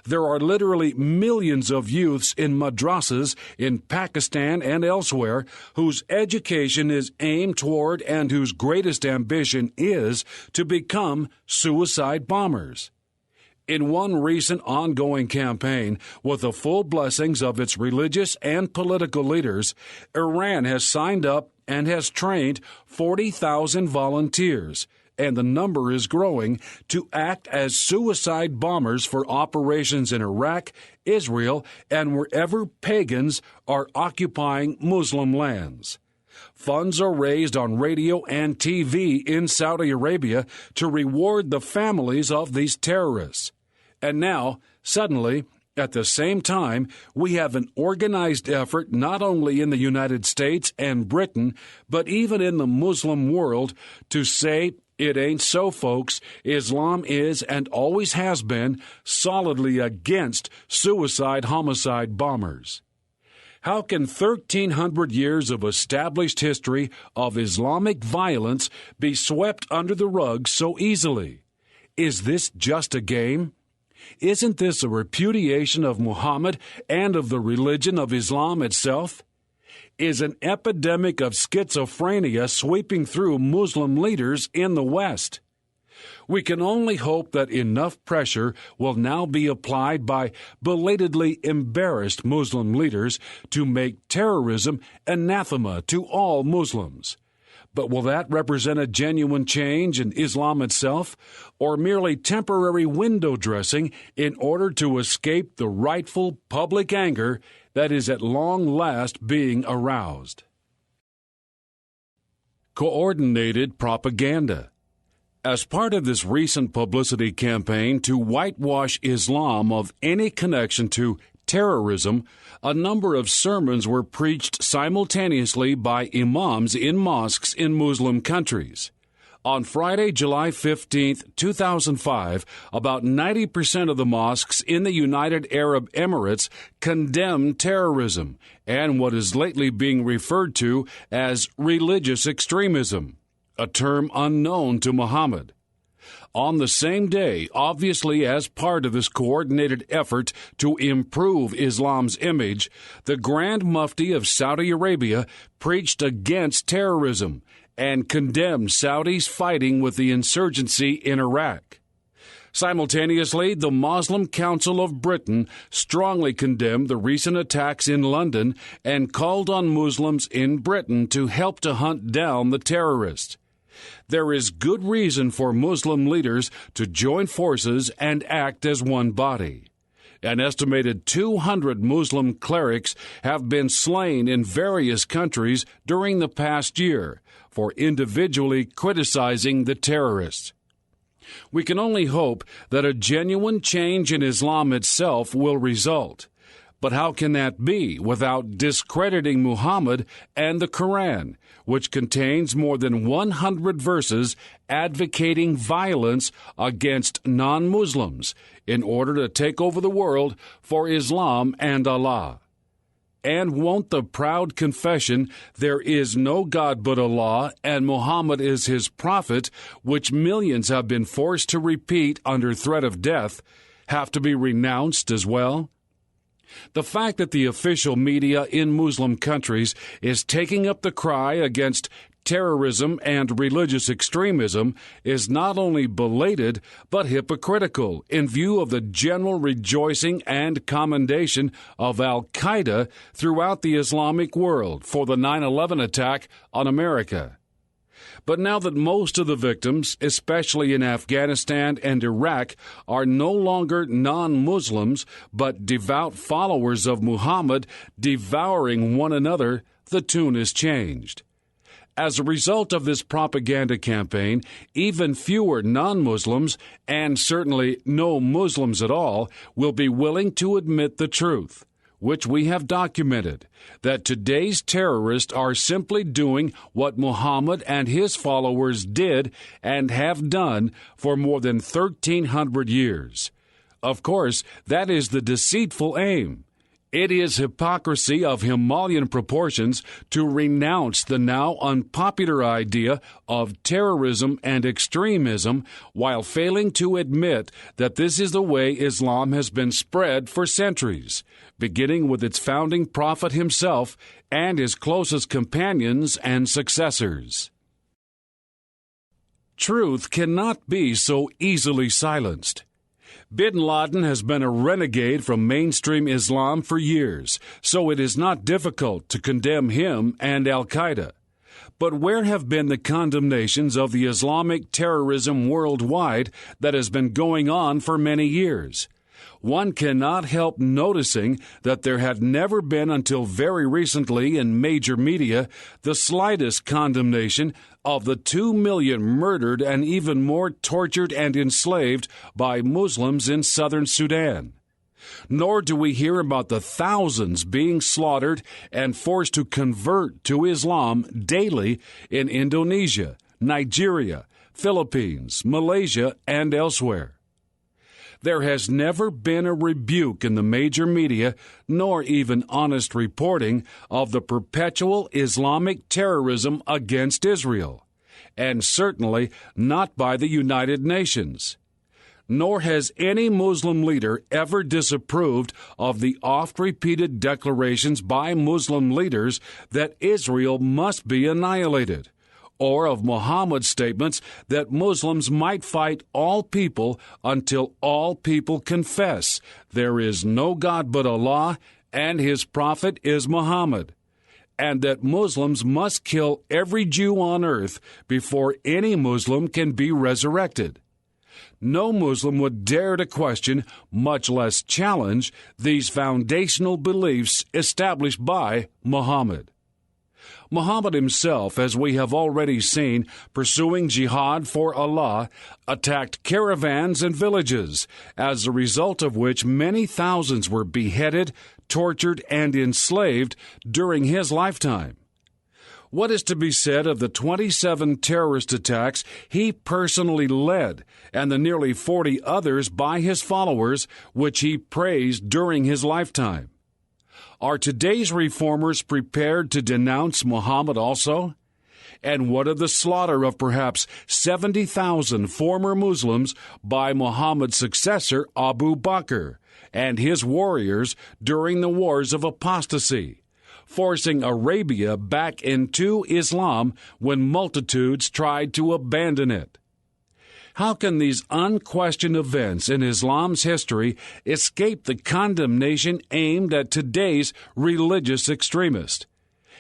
There are literally millions of youths in madrasas in Pakistan and elsewhere whose education is aimed toward and whose greatest ambition is to become suicide bombers. In one recent ongoing campaign, with the full blessings of its religious and political leaders, Iran has signed up and has trained 40,000 volunteers, and the number is growing, to act as suicide bombers for operations in Iraq, Israel, and wherever pagans are occupying Muslim lands. Funds are raised on radio and TV in Saudi Arabia to reward the families of these terrorists. And now, suddenly, at the same time, we have an organized effort not only in the United States and Britain, but even in the Muslim world to say, it ain't so, folks. Islam is and always has been solidly against suicide homicide bombers. How can 1,300 years of established history of Islamic violence be swept under the rug so easily? Is this just a game? Isn't this a repudiation of Muhammad and of the religion of Islam itself? Is an epidemic of schizophrenia sweeping through Muslim leaders in the West? We can only hope that enough pressure will now be applied by belatedly embarrassed Muslim leaders to make terrorism anathema to all Muslims. But will that represent a genuine change in Islam itself, or merely temporary window dressing in order to escape the rightful public anger that is at long last being aroused? Coordinated propaganda. As part of this recent publicity campaign to whitewash Islam of any connection to terrorism, a number of sermons were preached simultaneously by imams in mosques in Muslim countries. On Friday, July 15, 2005, about 90% of the mosques in the United Arab Emirates condemned terrorism and what is lately being referred to as religious extremism, a term unknown to Muhammad. On the same day, obviously as part of this coordinated effort to improve Islam's image, the Grand Mufti of Saudi Arabia preached against terrorism and condemned Saudis fighting with the insurgency in Iraq. Simultaneously, the Muslim Council of Britain strongly condemned the recent attacks in London and called on Muslims in Britain to help to hunt down the terrorists. There is good reason for Muslim leaders to join forces and act as one body. An estimated 200 Muslim clerics have been slain in various countries during the past year for individually criticizing the terrorists. We can only hope that a genuine change in Islam itself will result. But how can that be without discrediting Muhammad and the Quran, which contains more than 100 verses advocating violence against non-Muslims in order to take over the world for Islam and Allah? And won't the proud confession, "There is no God but Allah, and Muhammad is his prophet," which millions have been forced to repeat under threat of death, have to be renounced as well? The fact that the official media in Muslim countries is taking up the cry against terrorism and religious extremism is not only belated but hypocritical in view of the general rejoicing and commendation of al-Qaeda throughout the Islamic world for the 9/11 attack on America. But now that most of the victims, especially in Afghanistan and Iraq, are no longer non-Muslims but devout followers of Muhammad devouring one another, the tune is changed. As a result of this propaganda campaign, even fewer non-Muslims, and certainly no Muslims at all, will be willing to admit the truth, which we have documented, that today's terrorists are simply doing what Muhammad and his followers did and have done for more than 1,300 years. Of course, that is the deceitful aim. It is hypocrisy of Himalayan proportions to renounce the now unpopular idea of terrorism and extremism while failing to admit that this is the way Islam has been spread for centuries, beginning with its founding prophet himself and his closest companions and successors. Truth cannot be so easily silenced. Bin Laden has been a renegade from mainstream Islam for years, so it is not difficult to condemn him and al-Qaeda. But where have been the condemnations of the Islamic terrorism worldwide that has been going on for many years? One cannot help noticing that there had never been until very recently in major media the slightest condemnation of the 2 million murdered and even more tortured and enslaved by Muslims in southern Sudan. Nor do we hear about the thousands being slaughtered and forced to convert to Islam daily in Indonesia, Nigeria, Philippines, Malaysia, and elsewhere. There has never been a rebuke in the major media, nor even honest reporting, of the perpetual Islamic terrorism against Israel, and certainly not by the United Nations. Nor has any Muslim leader ever disapproved of the oft-repeated declarations by Muslim leaders that Israel must be annihilated, or of Muhammad's statements that Muslims might fight all people until all people confess there is no God but Allah and his prophet is Muhammad, and that Muslims must kill every Jew on earth before any Muslim can be resurrected. No Muslim would dare to question, much less challenge, these foundational beliefs established by Muhammad. Muhammad himself, as we have already seen, pursuing jihad for Allah, attacked caravans and villages, as a result of which many thousands were beheaded, tortured, and enslaved during his lifetime. What is to be said of the 27 terrorist attacks he personally led and the nearly 40 others by his followers, which he praised during his lifetime? Are today's reformers prepared to denounce Muhammad also? And what of the slaughter of perhaps 70,000 former Muslims by Muhammad's successor Abu Bakr and his warriors during the wars of apostasy, forcing Arabia back into Islam when multitudes tried to abandon it? How can these unquestioned events in Islam's history escape the condemnation aimed at today's religious extremists?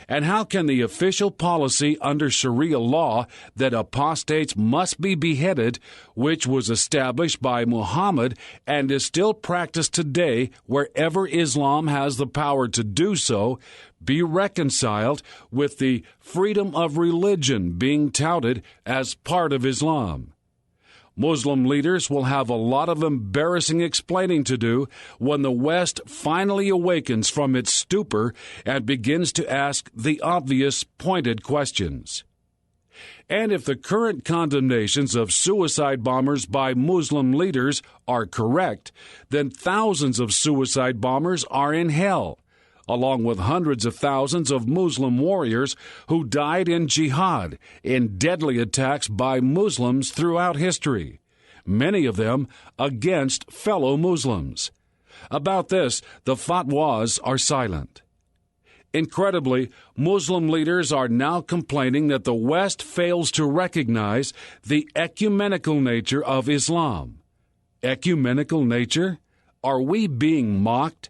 And how can the official policy under Sharia law that apostates must be beheaded, which was established by Muhammad and is still practiced today wherever Islam has the power to do so, be reconciled with the freedom of religion being touted as part of Islam? Muslim leaders will have a lot of embarrassing explaining to do when the West finally awakens from its stupor and begins to ask the obvious, pointed questions. And if the current condemnations of suicide bombers by Muslim leaders are correct, then thousands of suicide bombers are in hell, along with hundreds of thousands of Muslim warriors who died in jihad in deadly attacks by Muslims throughout history, many of them against fellow Muslims. About this, the fatwas are silent. Incredibly, Muslim leaders are now complaining that the West fails to recognize the ecumenical nature of Islam. Ecumenical nature? Are we being mocked?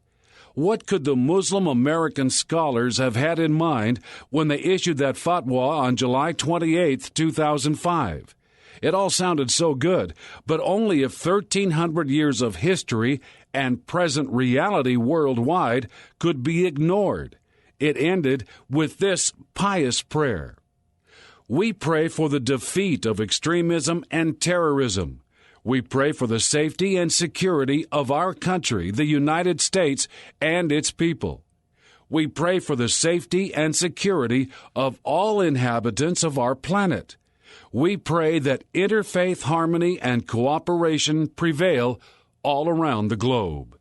What could the Muslim American scholars have had in mind when they issued that fatwa on July 28, 2005? It all sounded so good, but only if 1,300 years of history and present reality worldwide could be ignored. It ended with this pious prayer. We pray for the defeat of extremism and terrorism. We pray for the safety and security of our country, the United States, and its people. We pray for the safety and security of all inhabitants of our planet. We pray that interfaith harmony and cooperation prevail all around the globe.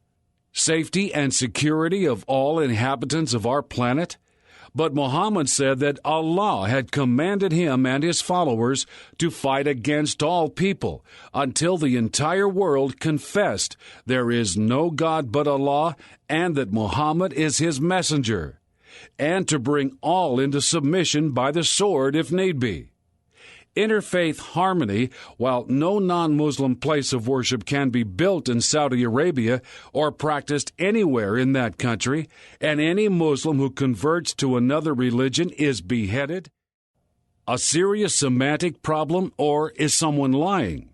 Safety and security of all inhabitants of our planet? But Muhammad said that Allah had commanded him and his followers to fight against all people until the entire world confessed there is no God but Allah and that Muhammad is his messenger, and to bring all into submission by the sword if need be. Interfaith harmony, while no non-Muslim place of worship can be built in Saudi Arabia or practiced anywhere in that country, and any Muslim who converts to another religion is beheaded? A serious semantic problem, or is someone lying?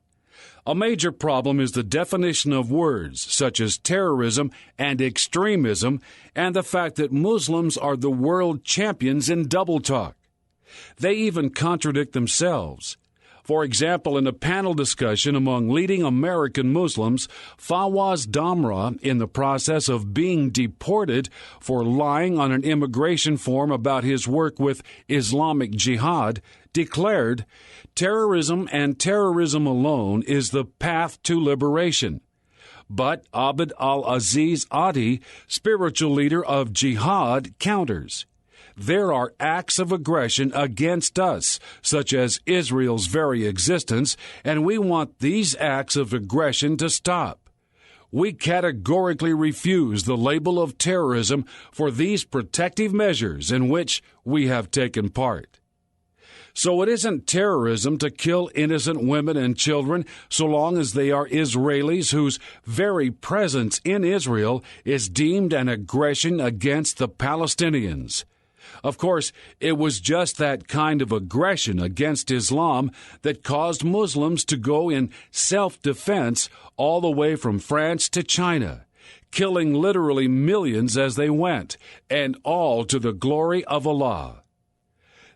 A major problem is the definition of words such as terrorism and extremism, and the fact that Muslims are the world champions in double talk. They even contradict themselves. For example, in a panel discussion among leading American Muslims, Fawaz Damra, in the process of being deported for lying on an immigration form about his work with Islamic Jihad, declared, "Terrorism and terrorism alone is the path to liberation." But Abd al-Aziz Adi, spiritual leader of Jihad, counters. There are acts of aggression against us, such as Israel's very existence, and we want these acts of aggression to stop. We categorically refuse the label of terrorism for these protective measures in which we have taken part. So it isn't terrorism to kill innocent women and children so long as they are Israelis whose very presence in Israel is deemed an aggression against the Palestinians. Of course, it was just that kind of aggression against Islam that caused Muslims to go in self-defense all the way from France to China, killing literally millions as they went, and all to the glory of Allah.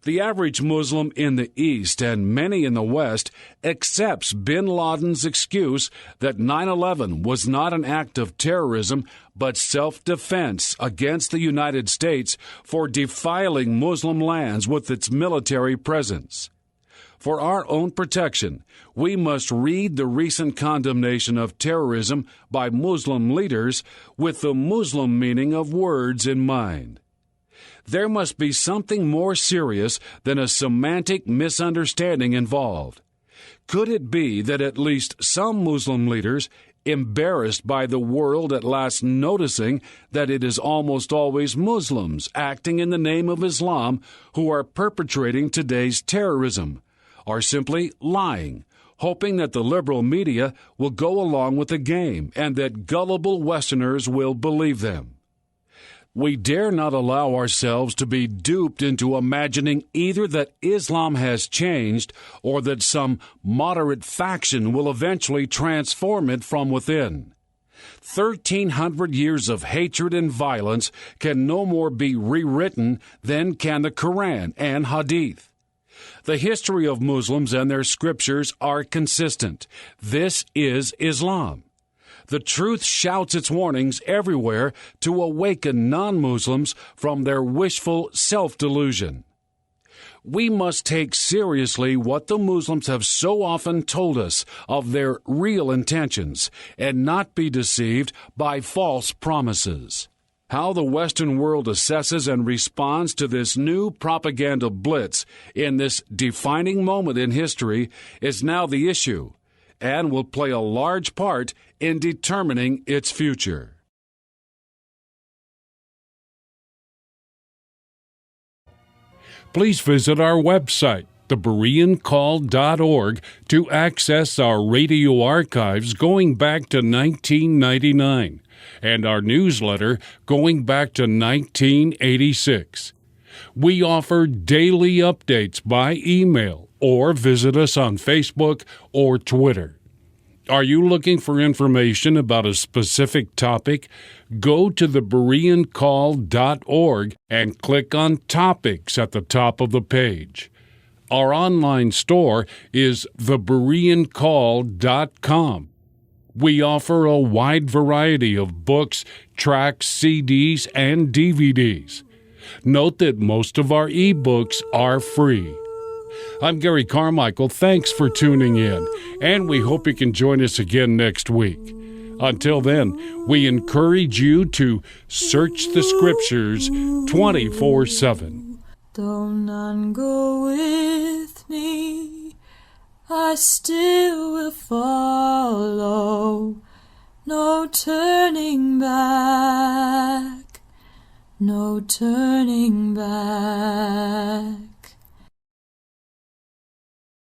The average Muslim in the East and many in the West accepts bin Laden's excuse that 9/11 was not an act of terrorism but self-defense against the United States for defiling Muslim lands with its military presence. For our own protection, we must read the recent condemnation of terrorism by Muslim leaders with the Muslim meaning of words in mind. There must be something more serious than a semantic misunderstanding involved. Could it be that at least some Muslim leaders, embarrassed by the world at last noticing that it is almost always Muslims acting in the name of Islam who are perpetrating today's terrorism, are simply lying, hoping that the liberal media will go along with the game and that gullible Westerners will believe them? We dare not allow ourselves to be duped into imagining either that Islam has changed or that some moderate faction will eventually transform it from within. 1,300 years of hatred and violence can no more be rewritten than can the Quran and Hadith. The history of Muslims and their scriptures are consistent. This is Islam. The truth shouts its warnings everywhere to awaken non-Muslims from their wishful self-delusion. We must take seriously what the Muslims have so often told us of their real intentions and not be deceived by false promises. How the Western world assesses and responds to this new propaganda blitz in this defining moment in history is now the issue and will play a large part in determining its future. Please visit our website, thebereancall.org, to access our radio archives going back to 1999 and our newsletter going back to 1986. We offer daily updates by email or visit us on Facebook or Twitter. Are you looking for information about a specific topic? Go to thebereancall.org and click on Topics at the top of the page. Our online store is thebereancall.com. We offer a wide variety of books, tracts, CDs, and DVDs. Note that most of our ebooks are free. I'm Gary Carmichael. Thanks for tuning in, and we hope you can join us again next week. Until then, we encourage you to search the Scriptures 24/7.
Though none go with me, I still will follow. No turning back, no turning back.